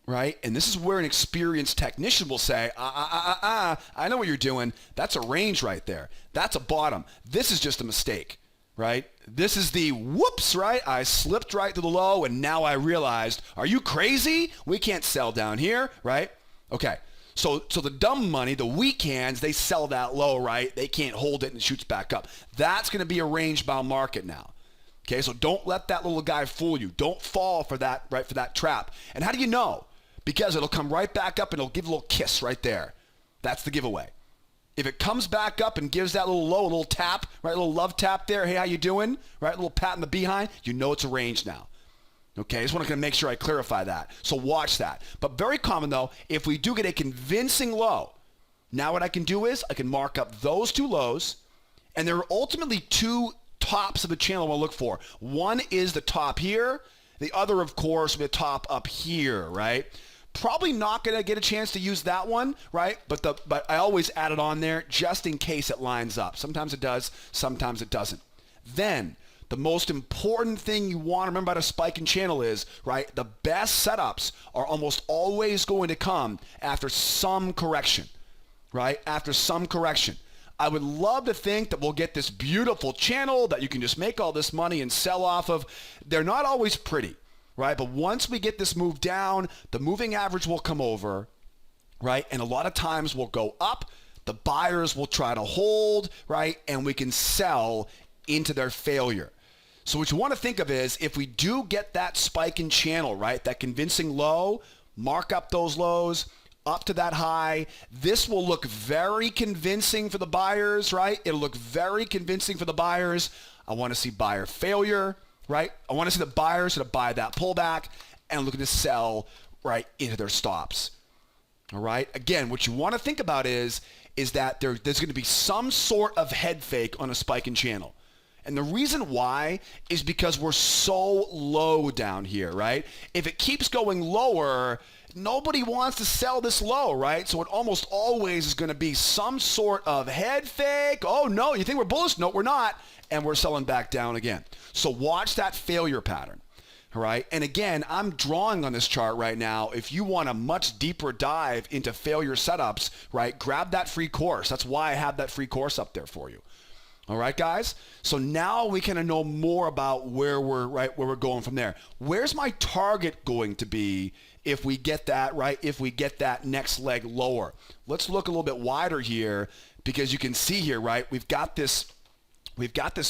right? And this is where an experienced technician will say, I know what you're doing. That's a range right there. That's a bottom. This is just a mistake, right? This is the whoops, right? I slipped right to the low, and now I realized, are you crazy? We can't sell down here, right? Okay. So the dumb money, the weak hands, they sell that low, right? They can't hold it and it shoots back up. That's going to be a range-bound market now. Okay, so don't let that little guy fool you. Don't fall for that, right, for that trap. And how do you know? Because it'll come right back up and it'll give a little kiss right there. That's the giveaway. If it comes back up and gives that little low, a little tap, right, a little love tap there, hey, how you doing? Right, a little pat in the behind, you know it's a range now. Okay, I just want to make sure I clarify that. So watch that. But very common though, if we do get a convincing low, now what I can do is I can mark up those two lows, and there are ultimately two tops of the channel I'll look for. One is the top here. The other, of course, will be the top up here, right? Probably not going to get a chance to use that one, right? But I always add it on there just in case it lines up. Sometimes it does, sometimes it doesn't. Then the most important thing you want to remember about a spike and channel is, right, the best setups are almost always going to come after some correction, right? After some correction. I would love to think that we'll get this beautiful channel that you can just make all this money and sell off of. They're not always pretty, right? But once we get this move down, the moving average will come over, right? And a lot of times we'll go up. The buyers will try to hold, right? And we can sell into their failure. So what you want to think of is if we do get that spike in channel, right, that convincing low, mark up those lows up to that high. This will look very convincing for the buyers, right? It'll look very convincing for the buyers. I want to see buyer failure, right? I want to see the buyers that buy that pullback and looking to sell right into their stops. All right. Again, what you want to think about is that there's going to be some sort of head fake on a spike in channel. And the reason why is because we're so low down here, right? If it keeps going lower, nobody wants to sell this low, right? So it almost always is going to be some sort of head fake. Oh, no, you think we're bullish? No, we're not. And we're selling back down again. So watch that failure pattern, all right? And again, I'm drawing on this chart right now. If you want a much deeper dive into failure setups, right, grab that free course. That's why I have that free course up there for you. All right, guys? So now we kind of know more about where we're going from there. Where's my target going to be if we get that, right? If we get that next leg lower. Let's look a little bit wider here because you can see here, right? We've got this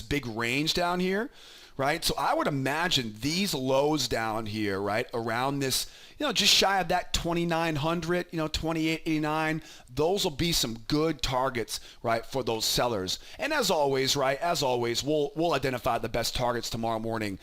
big range down here, right? So I would imagine these lows down here, right, around this, just shy of that 2,900, 2,889, those will be some good targets, right, for those sellers. And as always, right, we'll identify the best targets tomorrow morning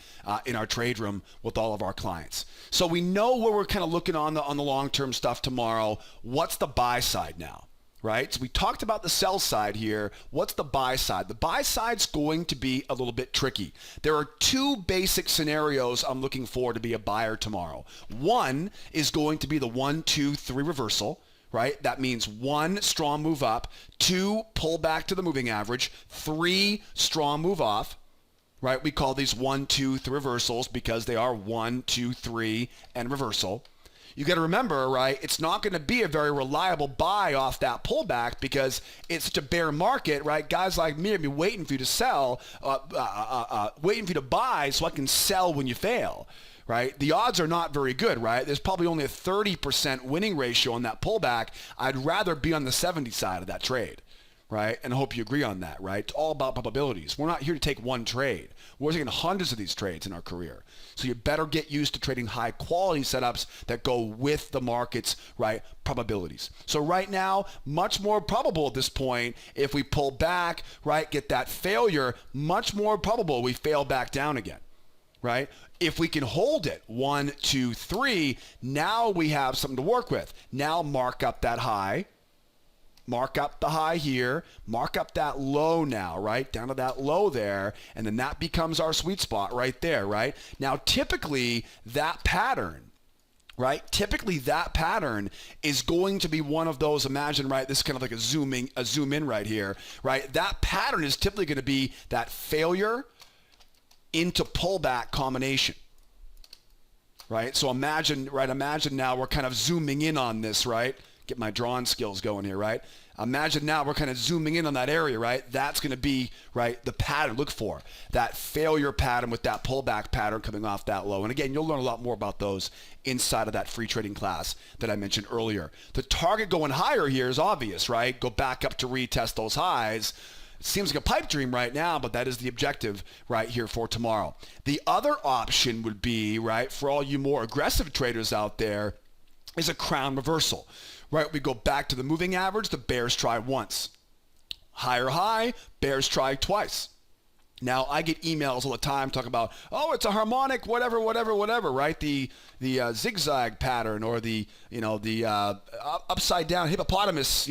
in our trade room with all of our clients. So we know where we're kind of looking on the long-term stuff tomorrow. What's the buy side now? Right? So we talked about the sell side here. What's the buy side? The buy side's going to be a little bit tricky. There are two basic scenarios I'm looking for to be a buyer tomorrow. One is going to be the 1, 2, 3 reversal, right? That means 1, strong move up, 2, pull back to the moving average, 3, strong move off, right? We call these 1, 2, 3 reversals because they are 1, 2, 3 and reversal. You got to remember, right, it's not going to be a very reliable buy off that pullback because it's such a bear market, right? Guys like me are be waiting for you to sell, waiting for you to buy so I can sell when you fail, right? The odds are not very good, right? There's probably only a 30% winning ratio on that pullback. I'd rather be on the 70 side of that trade, right? And I hope you agree on that, right? It's all about probabilities. We're not here to take one trade. We're taking hundreds of these trades in our career. So you better get used to trading high quality setups that go with the market's, right, probabilities. So right now, much more probable at this point, if we pull back, right, get that failure, much more probable we fail back down again. right? If we can hold it, 1, 2, 3, now we have something to work with. Now mark up that high. Mark up the high here, mark up that low now, right? Down to that low there, and then that becomes our sweet spot right there, right? Now, typically, that pattern, right? Typically, that pattern is going to be one of those, imagine, right? This is kind of like a zoom in right here, right? That pattern is typically going to be that failure into pullback combination, right? So imagine now we're kind of zooming in on this, right? Get my drawing skills going here, right? Imagine now we're kind of zooming in on that area, right? That's going to be, right, the pattern. Look for that failure pattern with that pullback pattern coming off that low. And again, you'll learn a lot more about those inside of that free trading class that I mentioned earlier. The target going higher here is obvious, right? Go back up to retest those highs. It seems like a pipe dream right now, but that is the objective right here for tomorrow. The other option would be, right, for all you more aggressive traders out there, is a crown reversal. Right, we go back to the moving average, the bears try once. Higher high, bears try twice. Now, I get emails all the time talking about, oh, it's a harmonic, whatever, right? The zigzag pattern or the upside down hippopotamus,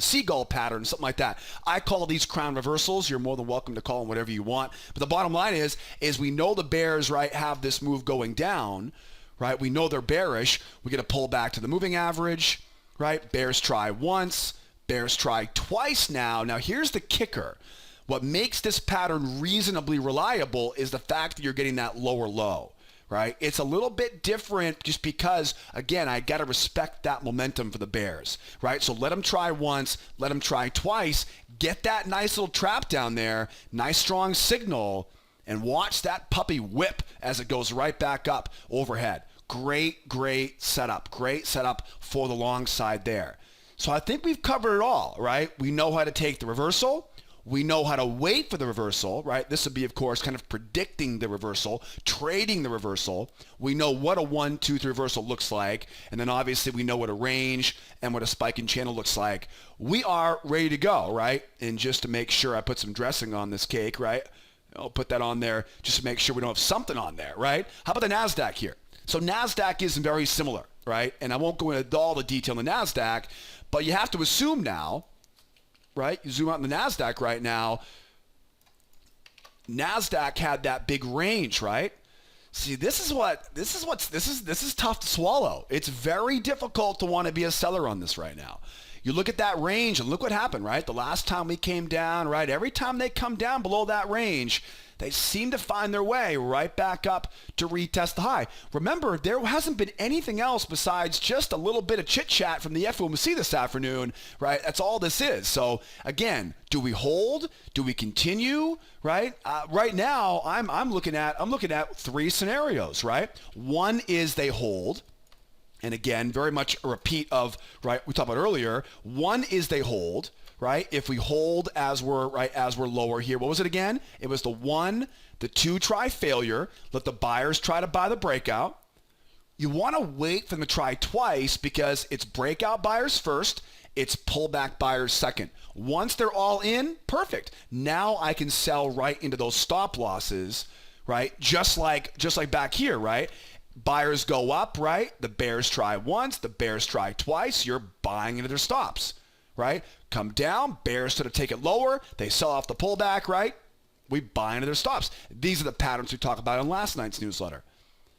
seagull pattern, something like that. I call these crown reversals. You're more than welcome to call them whatever you want. But the bottom line is we know the bears, right, have this move going down. Right, we know they're bearish. We get to pull back to the moving average, right? Bears try once, bears try twice now. Now, here's the kicker. What makes this pattern reasonably reliable is the fact that you're getting that lower low, right? It's a little bit different just because, again, I got to respect that momentum for the bears, right? So let them try once, let them try twice, get that nice little trap down there, nice strong signal, and watch that puppy whip as it goes right back up overhead. Great setup. Great setup for the long side there. So I think we've covered it all, right? We know how to take the reversal. We know how to wait for the reversal, right? This would be, of course, kind of predicting the reversal, trading the reversal. We know what a 1, 2, 3 reversal looks like. And then obviously we know what a range and what a spike in channel looks like. We are ready to go, right? And just to make sure I put some dressing on this cake, right? I'll put that on there just to make sure we don't have something on there, right? How about the Nasdaq here? So Nasdaq is very similar, right? And I won't go into all the detail in the Nasdaq, but you have to assume now, right? You zoom out in the Nasdaq right now. Nasdaq had that big range, right? See, this is tough to swallow. It's very difficult to want to be a seller on this right now. You look at that range and look what happened, right? The last time we came down, right? Every time they come down below that range, they seem to find their way right back up to retest the high. Remember, there hasn't been anything else besides just a little bit of chit-chat from the FOMC this afternoon, right? That's all this is. So, again, do we hold? Do we continue, right? Right now, I'm looking at 3 scenarios, right? One is they hold. And again, very much a repeat of, right, we talked about earlier. One is they hold, right? If we hold as we're lower here, what was it again? It was the 1, the 2 try failure. Let the buyers try to buy the breakout. You want to wait for them to try twice because it's breakout buyers first, it's pullback buyers second. Once they're all in, perfect. Now I can sell right into those stop losses, right? Just like back here, right? Buyers go up, right? The bears try once, the bears try twice. You're buying into their stops, right? Come down, bears sort of take it lower. They sell off the pullback, right? We buy into their stops. These are the patterns we talked about in last night's newsletter.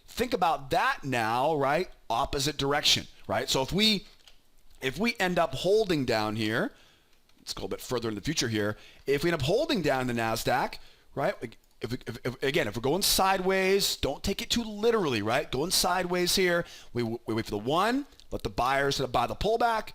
Think about that now, right? Opposite direction, right? So if we end up holding down here, let's go a bit further in the future here. If we end up holding down the Nasdaq, right? If we're going sideways, don't take it too literally, right? Going sideways here, we wait for the 1, let the buyers buy the pullback.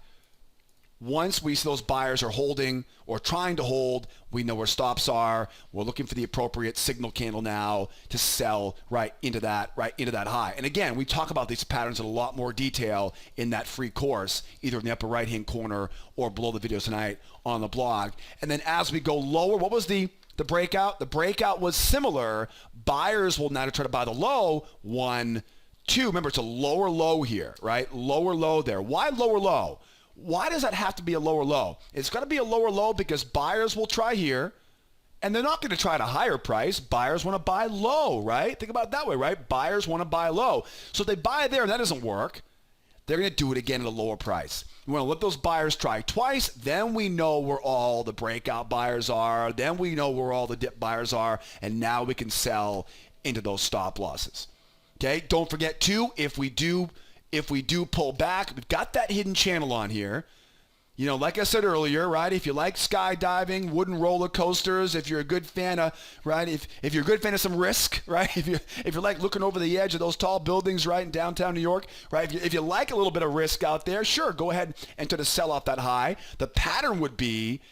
Once we see those buyers are holding or trying to hold, we know where stops are. We're looking for the appropriate signal candle now to sell right into that high. And again, we talk about these patterns in a lot more detail in that free course, either in the upper right-hand corner or below the video tonight on the blog. And then as we go lower, what was the breakout? The breakout was similar. Buyers will now try to buy the low. 1, 2. Remember, it's a lower low here, right? Lower low there. Why lower low? Why does that have to be a lower low? It's got to be a lower low because buyers will try here And they're not going to try at a higher price. Buyers want to buy low, right? Think about it that way, right? Buyers want to buy low. So if they buy there and that doesn't work, they're going to do it again at a lower price. We want to let those buyers try twice. Then we know where all the breakout buyers are. Then we know where all the dip buyers are. And now we can sell into those stop losses. Okay? Don't forget, too, if we do pull back, we've got that hidden channel on here. You know, like I said earlier, right, if you like skydiving, wooden roller coasters, if you're a good fan of, right, if you're a good fan of some risk, right, if you like looking over the edge of those tall buildings, right, in downtown New York, right, if you like a little bit of risk out there, sure, go ahead and try to sell off that high. The pattern would be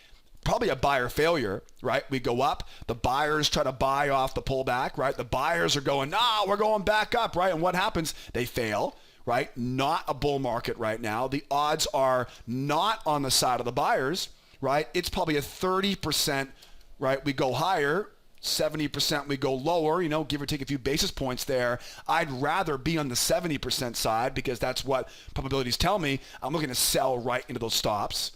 probably a buyer failure, right? We go up, the buyers try to buy off the pullback, right? The buyers are going, no, we're going back up, right? And what happens? They fail. Right? Not a bull market right now. The odds are not on the side of the buyers, right? It's probably a 30%, right? We go higher, 70% we go lower, you know, give or take a few basis points there. I'd rather be on the 70% side because that's what probabilities tell me. I'm looking to sell right into those stops,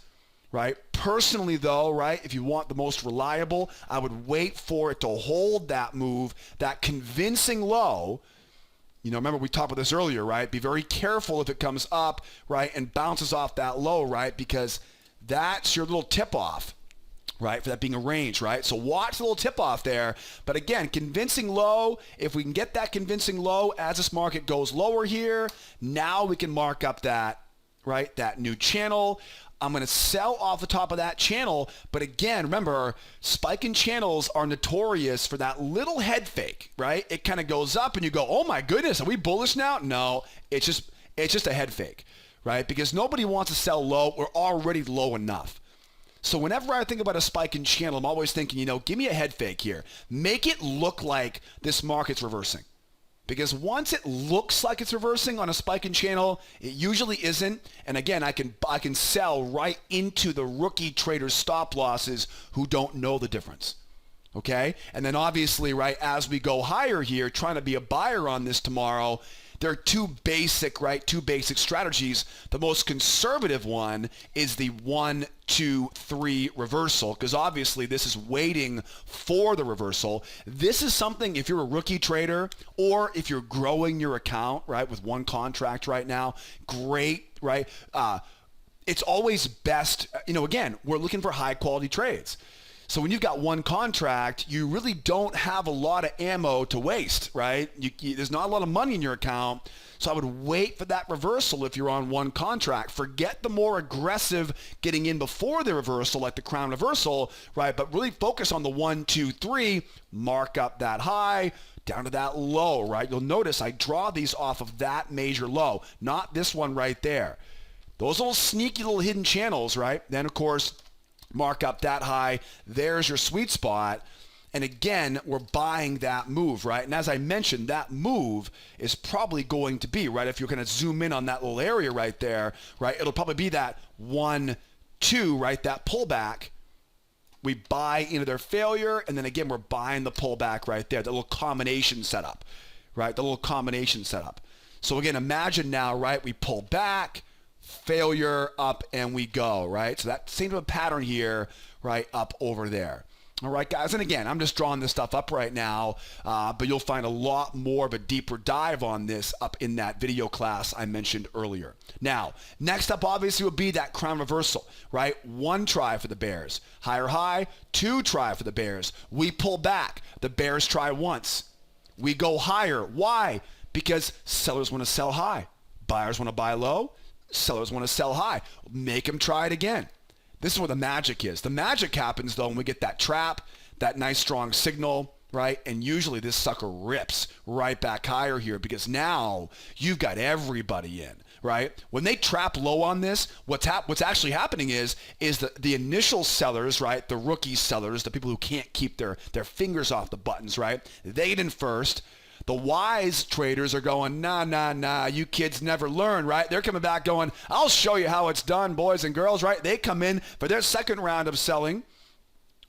right? Personally though, right, if you want the most reliable, I would wait for it to hold that move, that convincing low. You know, remember we talked about this earlier, right? Be very careful if it comes up, right, and bounces off that low, right, because that's your little tip-off, right, for that being a range, right? So watch the little tip-off there. But again, convincing low, if we can get that convincing low as this market goes lower here, now we can mark up that, right, that new channel. I'm going to sell off the top of that channel. But again, remember, spiking channels are notorious for that little head fake, right? It kind of goes up and you go, oh my goodness, are we bullish now? No, it's just a head fake, right? Because nobody wants to sell low. We're already low enough. So whenever I think about a spiking channel, I'm always thinking, you know, give me a head fake here. Make it look like this market's reversing. Because once it looks like it's reversing on a spiking channel, it usually isn't. And again, I can sell right into the rookie traders' stop losses who don't know the difference. Okay? And then obviously, right, as we go higher here, trying to be a buyer on this tomorrow, there are two basic strategies. The most conservative one is the 1, 2, 3 reversal, because obviously this is waiting for the reversal. This is something, if you're a rookie trader or if you're growing your account, right, with one contract right now, great, right? It's always best, you know, again, we're looking for high quality trades. So when you've got one contract, you really don't have a lot of ammo to waste, right? There's not a lot of money in your account. So I would wait for that reversal if you're on one contract. Forget the more aggressive getting in before the reversal, like the crown reversal, right? But really focus on the 1, 2, 3, mark up that high, down to that low, right? You'll notice I draw these off of that major low, not this one right there. Those little sneaky little hidden channels, right? Then, of course, mark up that high. There's your sweet spot. And again, we're buying that move, right? And as I mentioned, that move is probably going to be, right, if you're going to zoom in on that little area right there, right, it'll probably be that 1, 2, right, that pullback. We buy into their failure, and then again, we're buying the pullback right there, the little combination setup, right, the little combination setup. So again, imagine now, right, we pull back, failure, up, and we go, right? So that seems to be a pattern here, right, up over there. All right, guys, and again, I'm just drawing this stuff up right now, but you'll find a lot more of a deeper dive on this up in that video class I mentioned earlier. Now, next up obviously would be that crown reversal, right? 1 try for the bears. Higher high, 2 try for the bears. We pull back. The bears try once. We go higher. Why? Because sellers want to sell high. Buyers want to buy low. Sellers want to sell high. Make them try it again. This is where the magic is. The magic happens, though, when we get that trap, that nice strong signal, right? And usually this sucker rips right back higher here because now you've got everybody in, right? When they trap low on this, what's actually happening is the initial sellers, right? The rookie sellers, the people who can't keep their fingers off the buttons, right? They get in first. The wise traders are going, nah, you kids never learn, right? They're coming back going, I'll show you how it's done, boys and girls, right? They come in for their second round of selling,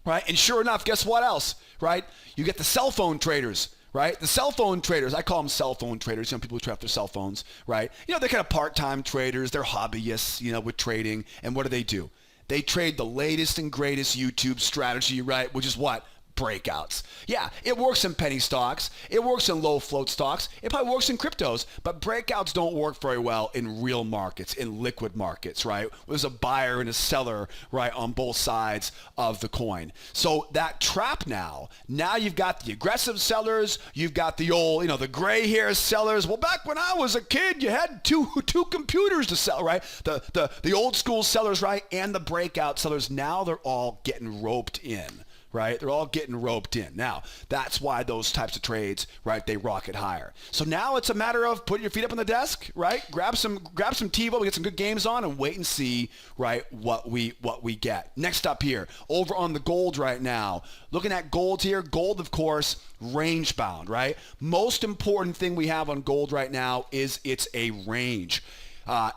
right? And sure enough, guess what else, right? You get the cell phone traders, right? The cell phone traders, I call them cell phone traders, you know, people who trap their cell phones, right? You know, they're kind of part-time traders, they're hobbyists, you know, with trading. And what do? They trade the latest and greatest YouTube strategy, right? Which is what? breakouts. Yeah, it works in penny stocks. It works in low float stocks. It probably works in cryptos, but breakouts don't work very well in real markets, in liquid markets, right? There's a buyer and a seller, right, on both sides of the coin. So that trap now you've got the aggressive sellers, you've got the old, the gray hair sellers. Well, back when I was a kid, you had two computers to sell, right? The old school sellers, right? And the breakout sellers. Now they're all getting roped in. Right? They're all getting roped in. Now, that's why those types of trades, right, they rocket higher. So now it's a matter of putting your feet up on the desk, right? Grab some TiVo, we get some good games on, and wait and see, right, what we get. Next up here, over on the gold right now. Looking at gold here, gold, of course, range bound, right? Most important thing we have on gold right now is it's a range.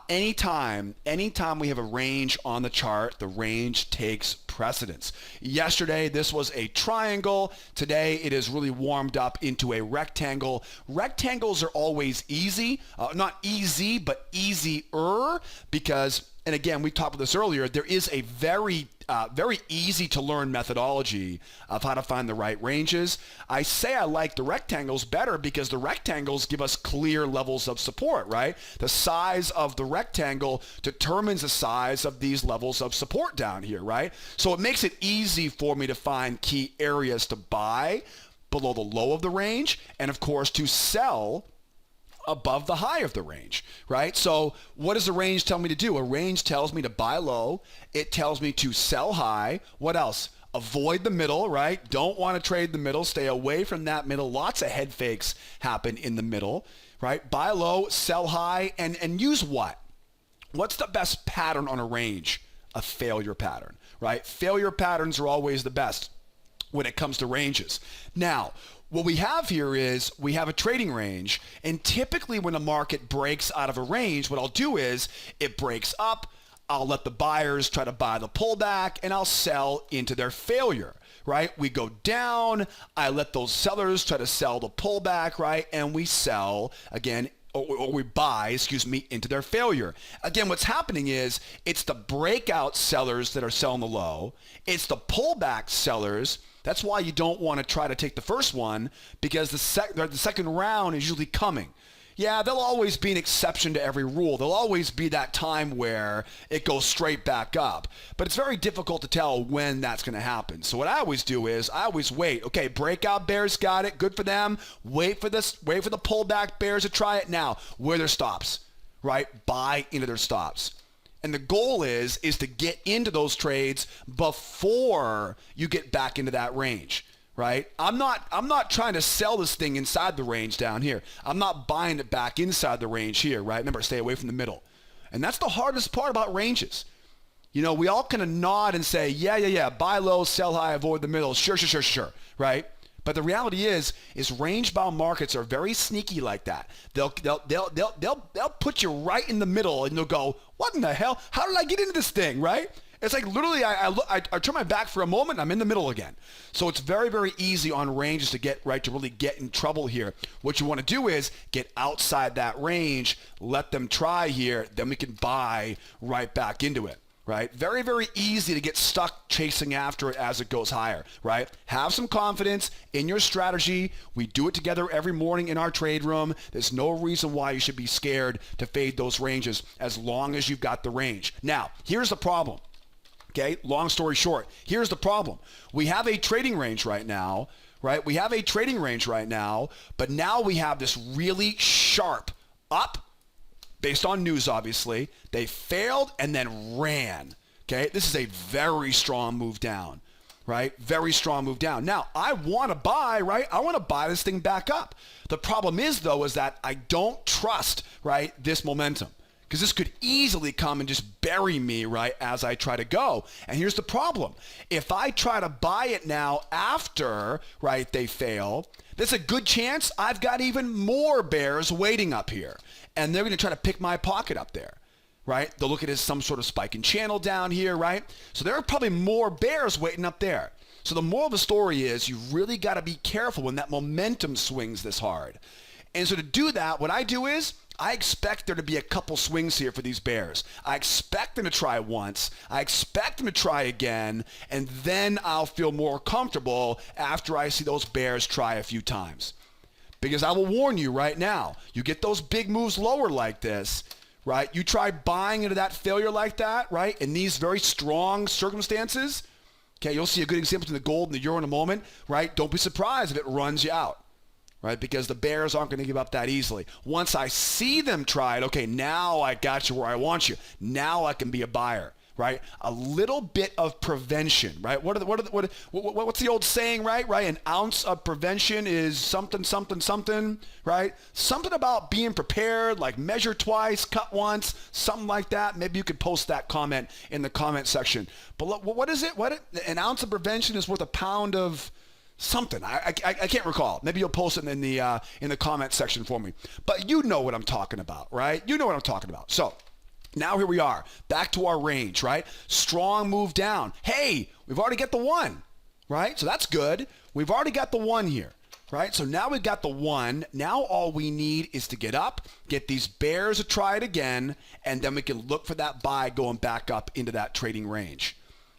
Anytime we have a range on the chart, the range takes precedence. Yesterday, this was a triangle. Today, it is really warmed up into a rectangle. Rectangles are always easy. Not easy, but easier because, and again, we talked about this earlier, there is a very easy to learn methodology of how to find the right ranges. I say I like the rectangles better because the rectangles give us clear levels of support, right? The size of the rectangle determines the size of these levels of support down here, right? So it makes it easy for me to find key areas to buy below the low of the range and, of course, to sell above the high of the range, right? So what does the range tell me to do? A range tells me to buy low. It tells me to sell high. What else? Avoid the middle, right? Don't want to trade the middle. Stay away from that middle. Lots of head fakes happen in the middle, right? Buy low, sell high, and use what? What's the best pattern on a range? A failure pattern, right? Failure patterns are always the best when it comes to ranges. Now, what we have here is we have a trading range, and typically when a market breaks out of a range, what I'll do is it breaks up, I'll let the buyers try to buy the pullback, and I'll sell into their failure, right? We go down, I let those sellers try to sell the pullback, right? And we sell, again, or we buy, into their failure. Again, what's happening is it's the breakout sellers that are selling the low. It's the pullback sellers. That's why you don't want to try to take the first one because the second round is usually coming. Yeah, there'll always be an exception to every rule. There'll always be that time where it goes straight back up. But it's very difficult to tell when that's going to happen. So what I always do is I always wait. Okay, breakout bears got it. Good for them. Wait for the pullback bears to try it now. Where are their stops, right? Buy into their stops. And the goal is to get into those trades before you get back into that range. Right? I'm not trying to sell this thing inside the range down here. I'm not buying it back inside the range here, right? Remember, stay away from the middle. And that's the hardest part about ranges. We all kind of nod and say, yeah, buy low, sell high, avoid the middle. Sure, right? But the reality is range-bound markets are very sneaky like that. They'll put you right in the middle and they'll go, what in the hell? How did I get into this thing, right? It's like literally I turn my back for a moment and I'm in the middle again. So it's very, very easy on ranges to really get in trouble here. What you want to do is get outside that range, let them try here, then we can buy right back into it. Right? Very, very easy to get stuck chasing after it as it goes higher, right? Have some confidence in your strategy. We do it together every morning in our trade room. There's no reason why you should be scared to fade those ranges as long as you've got the range. Now, here's the problem. Okay, long story short, here's the problem. We have a trading range right now, right? We have a trading range right now, but now we have this really sharp up based on news, obviously. They failed and then ran. Okay, this is a very strong move down, right? Very strong move down. Now, I want to buy, right? I want to buy this thing back up. The problem is, though, is that I don't trust, right, this momentum. Because this could easily come and just bury me, right, as I try to go. And here's the problem. If I try to buy it now after, right, they fail, there's a good chance I've got even more bears waiting up here. And they're going to try to pick my pocket up there, right? They'll look at it as some sort of spike in channel down here, right? So there are probably more bears waiting up there. So the moral of the story is you really got to be careful when that momentum swings this hard. And so to do that, what I do is I expect there to be a couple swings here for these bears. I expect them to try once. I expect them to try again. And then I'll feel more comfortable after I see those bears try a few times. Because I will warn you right now, you get those big moves lower like this, right? You try buying into that failure like that, right? In these very strong circumstances, okay, you'll see a good example in the gold and the euro in a moment, right? Don't be surprised if it runs you out, right? Because the bears aren't going to give up that easily. Once I see them try it, okay, now I got you where I want you. Now I can be a buyer. Right, a little bit of prevention, right? What's the old saying, right? An ounce of prevention is something, right? Something about being prepared, like measure twice, cut once, something like that. Maybe you could post that comment in the comment section. But what is it? An ounce of prevention is worth a pound of something. I can't recall. Maybe you'll post it in the comment section for me. But you know what I'm talking about, right? You know what I'm talking about. So. Now here we are, back to our range, right? Strong move down. Hey, we've already got the one, right? So that's good. We've already got the one here, right? So now we've got the one. Now all we need is to get up, get these bears to try it again, and then we can look for that buy going back up into that trading range,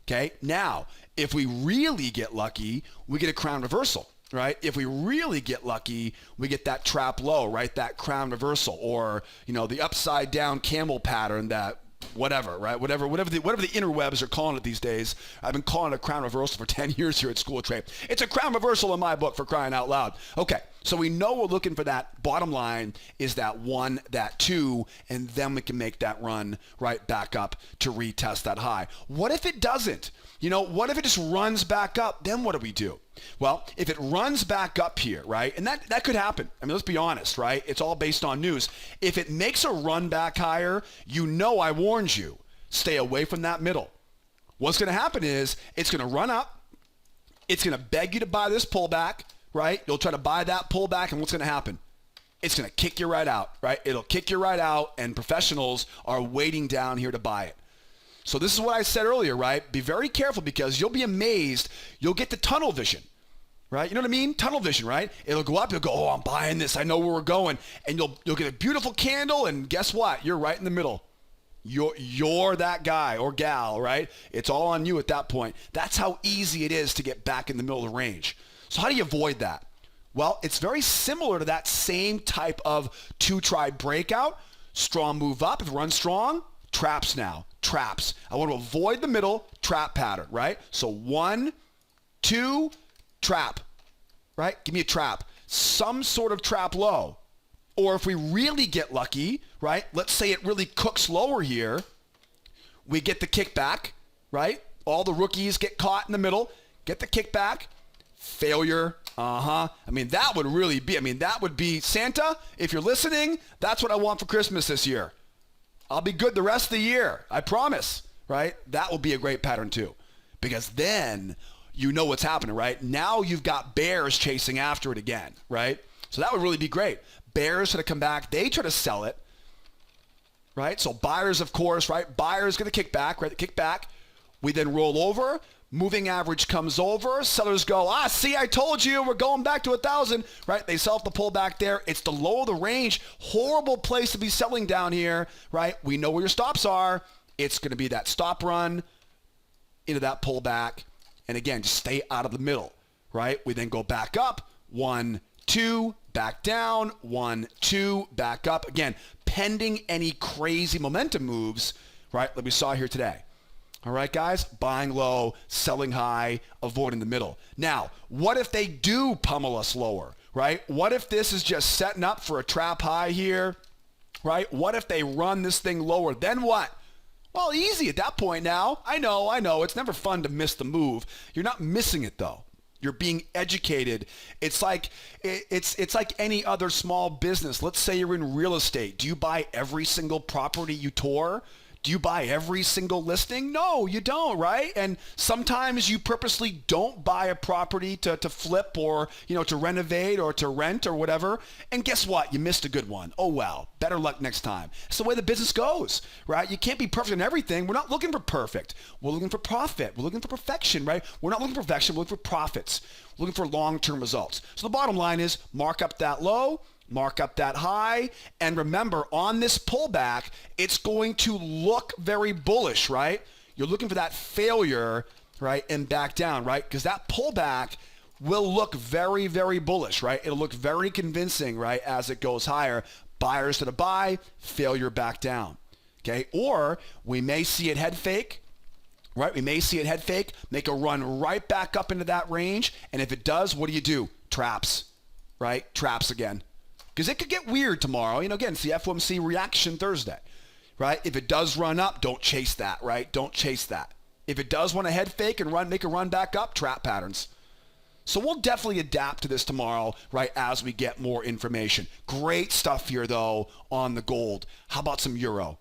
okay? Now, if we really get lucky, we get a crown reversal. Right? If we really get lucky, we get that trap low, right? That crown reversal, or, the upside down camel pattern, that whatever, right? Whatever the interwebs are calling it these days. I've been calling it a crown reversal for 10 years here at School of Trade. It's a crown reversal in my book, for crying out loud. Okay, so we know we're looking for that bottom line is that 1, that 2, and then we can make that run right back up to retest that high. What if it doesn't? What if it just runs back up? Then what do we do? Well, if it runs back up here, right, and that could happen. I mean, let's be honest, right? It's all based on news. If it makes a run back higher, I warned you. Stay away from that middle. What's going to happen is it's going to run up. It's going to beg you to buy this pullback, right? You'll try to buy that pullback, and what's going to happen? It's going to kick you right out, right? It'll kick you right out, and professionals are waiting down here to buy it. So this is what I said earlier, right? Be very careful because you'll be amazed. You'll get the tunnel vision, right? You know what I mean? Tunnel vision, right? It'll go up. You'll go, oh, I'm buying this. I know where we're going. And you'll get a beautiful candle. And guess what? You're right in the middle. You're that guy or gal, right? It's all on you at that point. That's how easy it is to get back in the middle of the range. So how do you avoid that? Well, it's very similar to that same type of two-try breakout. Strong move up. If it runs strong, traps now. Traps. I want to avoid the middle trap pattern, right? So 1, 2, trap, right? Give me a trap. Some sort of trap low. Or if we really get lucky, right? Let's say it really cooks lower here. We get the kickback, right? All the rookies get caught in the middle. Get the kickback. Failure. I mean, that would be Santa. If you're listening, that's what I want for Christmas this year. I'll be good the rest of the year. I promise, right? That will be a great pattern too. Because then you know what's happening, right? Now you've got bears chasing after it again, right? So that would really be great. Bears try to come back. They try to sell it, right? So buyers, of course, right? Buyers get the kickback, right? The kickback. We then roll over. Moving average comes over. Sellers go, see, I told you we're going back to 1,000, right? They sell the pullback there. It's the low of the range. Horrible place to be selling down here, right? We know where your stops are. It's going to be that stop run into that pullback. And again, just stay out of the middle, right? We then go back up. 1, 2, back down. 1, 2, back up. Again, pending any crazy momentum moves, right, that we saw here today. All right, guys, buying low, selling high, avoiding the middle. Now, what if they do pummel us lower, right? What if this is just setting up for a trap high here, right? What if they run this thing lower? Then what? Well, easy at that point now. I know. It's never fun to miss the move. You're not missing it, though. You're being educated. It's like any other small business. Let's say you're in real estate. Do you buy every single property you tour? Do you buy every single listing? No, you don't, right? And sometimes you purposely don't buy a property to flip or, to renovate or to rent or whatever. And guess what? You missed a good one. Oh, well, better luck next time. It's the way the business goes, right? You can't be perfect in everything. We're not looking for perfect. We're looking for profit. We're looking for perfection, right? We're not looking for perfection. We're looking for profits. We're looking for long-term results. So the bottom line is mark up that low, mark up that high. And remember, on this pullback, it's going to look very bullish, right? You're looking for that failure, right, and back down, right? Because that pullback will look very, very bullish, right? It'll look very convincing, right, as it goes higher. Buyers to the buy, failure back down, okay? Or we may see it head fake, right? We may see it head fake, make a run right back up into that range. And if it does, what do? Traps, right? Traps again. Because it could get weird tomorrow. Again, it's the FOMC reaction Thursday, right? If it does run up, don't chase that, right? Don't chase that. If it does want to head fake and make a run back up, trap patterns. So we'll definitely adapt to this tomorrow, right, as we get more information. Great stuff here, though, on the gold. How about some euro?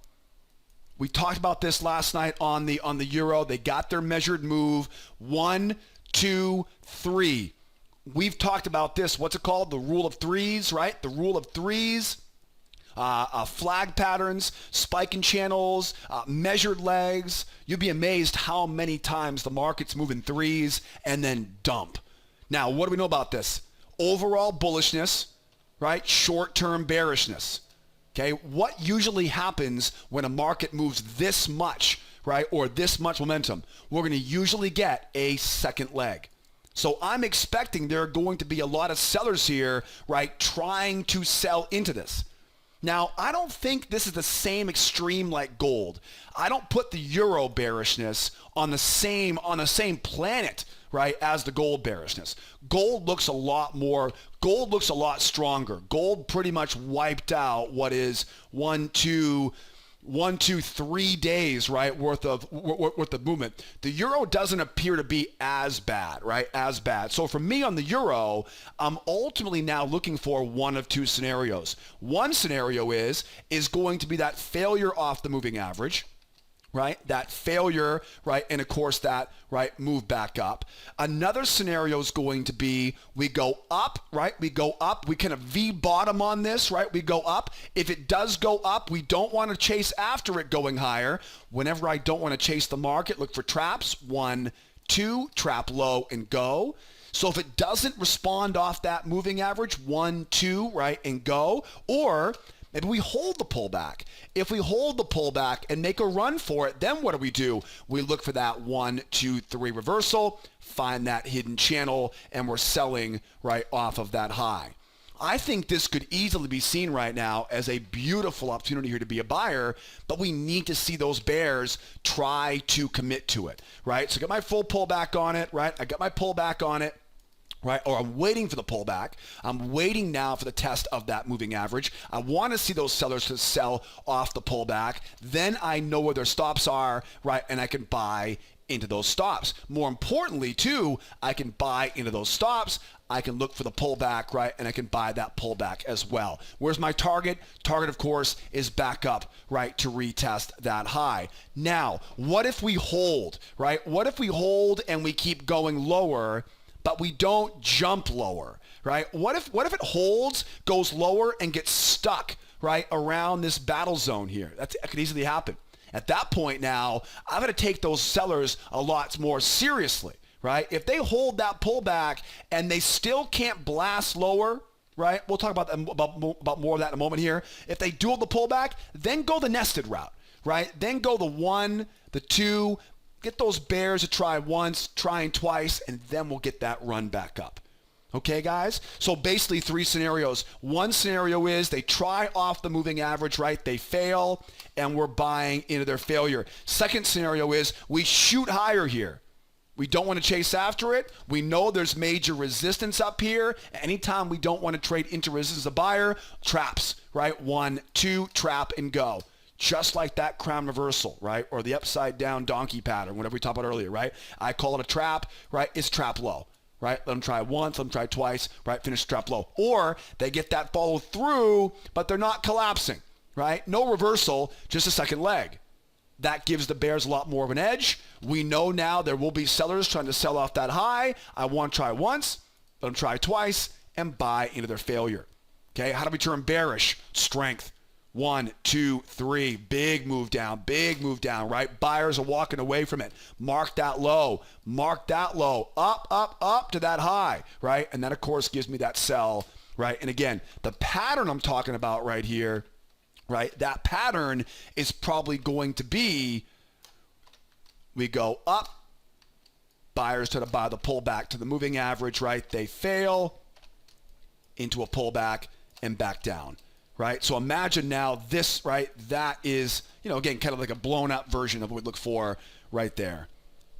We talked about this last night on the euro. They got their measured move. 1, 2, 3. We've talked about this. What's it called? The rule of threes, right? The rule of threes. Flag patterns, spiking channels, measured legs. You'd be amazed how many times the market's moving threes and then dump. Now, what do we know about this? Overall bullishness, right? Short-term bearishness. Okay, what usually happens when a market moves this much, right, or this much momentum? We're going to usually get a second leg. So I'm expecting there are going to be a lot of sellers here, right, trying to sell into this. Now, I don't think this is the same extreme like gold. I don't put the euro bearishness on the same planet, right, as the gold bearishness. Gold looks a lot stronger. Gold pretty much wiped out what is 3 days, right, worth of movement. The euro doesn't appear to be as bad, right, as bad. So for me on the euro, I'm ultimately now looking for one of two scenarios. One scenario is going to be that failure off the moving average, right? That failure, right? And of course that, right, move back up. Another scenario is going to be we go up, right? We go up. We kind of V-bottom on this, right? We go up. If it does go up, we don't want to chase after it going higher. Whenever I don't want to chase the market, look for traps. 1, 2, trap low and go. So if it doesn't respond off that moving average, 1, 2, right, and go. Or maybe we hold the pullback. If we hold the pullback and make a run for it, then what do? We look for that 1, 2, 3 reversal, find that hidden channel, and we're selling right off of that high. I think this could easily be seen right now as a beautiful opportunity here to be a buyer, but we need to see those bears try to commit to it, right? So I got my full pullback on it, right? I got my pullback on it. Right? Or I'm waiting for the pullback. I'm waiting now for the test of that moving average. I want to see those sellers to sell off the pullback. Then I know where their stops are, right? And I can buy into those stops. More importantly, too, I can buy into those stops. I can look for the pullback, right? And I can buy that pullback as well. Where's my target? Target, of course, is back up, right, to retest that high. Now, what if we hold, right? What if we hold and we keep going lower, but we don't jump lower, right? What if it holds, goes lower, and gets stuck, right, around this battle zone here? That could easily happen. At that point now, I'm going to take those sellers a lot more seriously, right? If they hold that pullback and they still can't blast lower, right? We'll talk about more of that in a moment here. If they do hold the pullback, then go the nested route, right? Then go the 1, the 2, get those bears to try once, trying twice, and then we'll get that run back up. Okay, guys? So basically 3 scenarios. One scenario is they try off the moving average, right? They fail, and we're buying into their failure. Second scenario is we shoot higher here. We don't want to chase after it. We know there's major resistance up here. Anytime we don't want to trade into resistance as a buyer, traps, right? 1, 2, trap, and go. Just like that crown reversal, right? Or the upside down donkey pattern, whatever we talked about earlier, right? I call it a trap, right? It's trap low, right? Let them try once, let them try twice, right? Finish trap low. Or they get that follow through, but they're not collapsing, right? No reversal, just a second leg. That gives the bears a lot more of an edge. We know now there will be sellers trying to sell off that high. I want to try once, let them try twice, and buy into their failure. Okay, how do we turn bearish? Strength. 1, 2, 3, big move down, right? Buyers are walking away from it. Mark that low, up to that high, right? And that, of course, gives me that sell right? And again, the pattern I'm talking about right here, right? That pattern is probably going to be, we go up, buyers try to buy the pullback to the moving average, right? They fail into a pullback and back down, right? So imagine now this, right? That is, again, kind of like a blown up version of what we look for right there.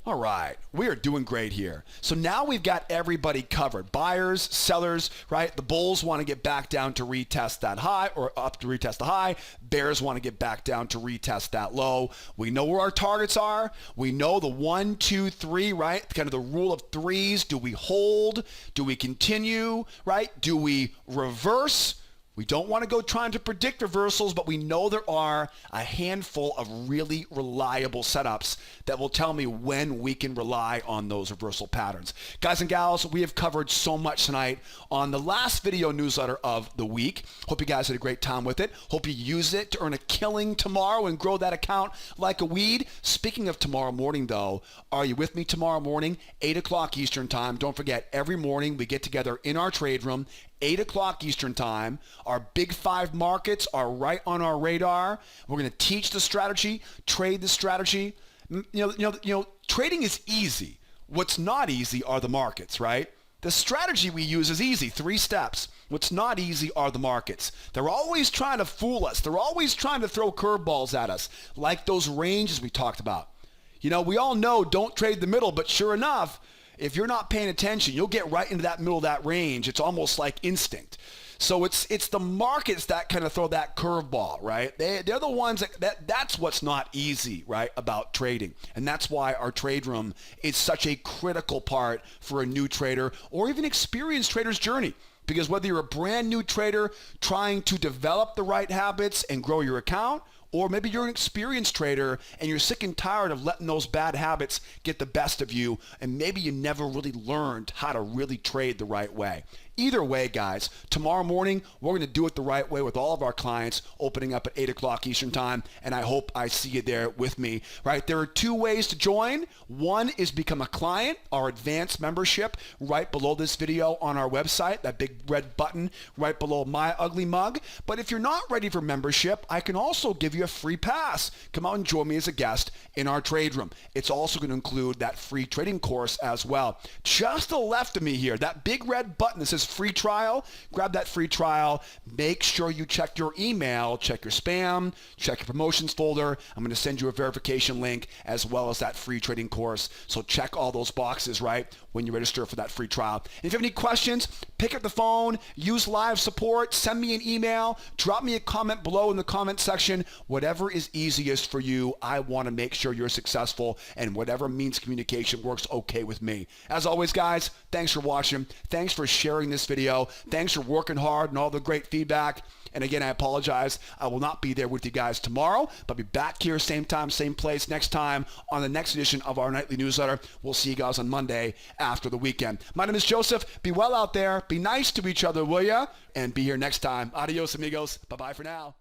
All right, we are doing great here. So now we've got everybody covered. Buyers, sellers, right? The bulls want to get back down to retest that high, or up to retest the high. Bears want to get back down to retest that low. We know where our targets are. We know the 1, 2, 3, right? Kind of the rule of threes. Do we hold? Do we continue, right? Do we reverse? We don't want to go trying to predict reversals, but we know there are a handful of really reliable setups that will tell me when we can rely on those reversal patterns. Guys and gals, we have covered so much tonight on the last video newsletter of the week. Hope you guys had a great time with it. Hope you use it to earn a killing tomorrow and grow that account like a weed. Speaking of tomorrow morning, though, are you with me tomorrow morning, 8 o'clock Eastern time? Don't forget, every morning we get together in our trade room, 8 o'clock Eastern time. Our big 5 markets are right on our radar. We're going to teach the strategy, trade the strategy. Trading is easy. What's not easy are the markets, right? The strategy we use is easy, 3 steps. What's not easy are the markets. They're always trying to fool us. They're always trying to throw curveballs at us, like those ranges we talked about. We all know don't trade the middle, but sure enough, if you're not paying attention, you'll get right into that middle of that range. It's almost like instinct. So it's the markets that kind of throw that curveball, right? They're the ones that's what's not easy, right, about trading. And that's why our trade room is such a critical part for a new trader or even experienced trader's journey. Because whether you're a brand new trader trying to develop the right habits and grow your account, or maybe you're an experienced trader and you're sick and tired of letting those bad habits get the best of you, and maybe you never really learned how to really trade the right way. Either way, guys, tomorrow morning, we're going to do it the right way with all of our clients, opening up at 8 o'clock Eastern time, and I hope I see you there with me, right? There are 2 ways to join. One is become a client, our advanced membership, right below this video on our website, that big red button right below my ugly mug. But if you're not ready for membership, I can also give you a free pass. Come out and join me as a guest in our trade room. It's also going to include that free trading course as well. Just to the left of me here, that big red button that says free trial. Grab that free trial. Make sure you check your email, check your spam, check your promotions folder. I'm going to send you a verification link as well as that free trading course. So check all those boxes, right, when you register for that free trial. And if you have any questions, pick up the phone, use live support, send me an email, drop me a comment below in the comment section. Whatever is easiest for you, I want to make sure you're successful, and whatever means communication works okay with me. As always, guys, thanks for watching. Thanks for sharing this video. Thanks for working hard and all the great feedback. And again, I apologize. I will not be there with you guys tomorrow, but I'll be back here same time, same place next time on the next edition of our nightly newsletter. We'll see you guys on Monday after the weekend. My name is Joseph. Be well out there. Be nice to each other, will ya? And be here next time. Adios, amigos. Bye-bye for now.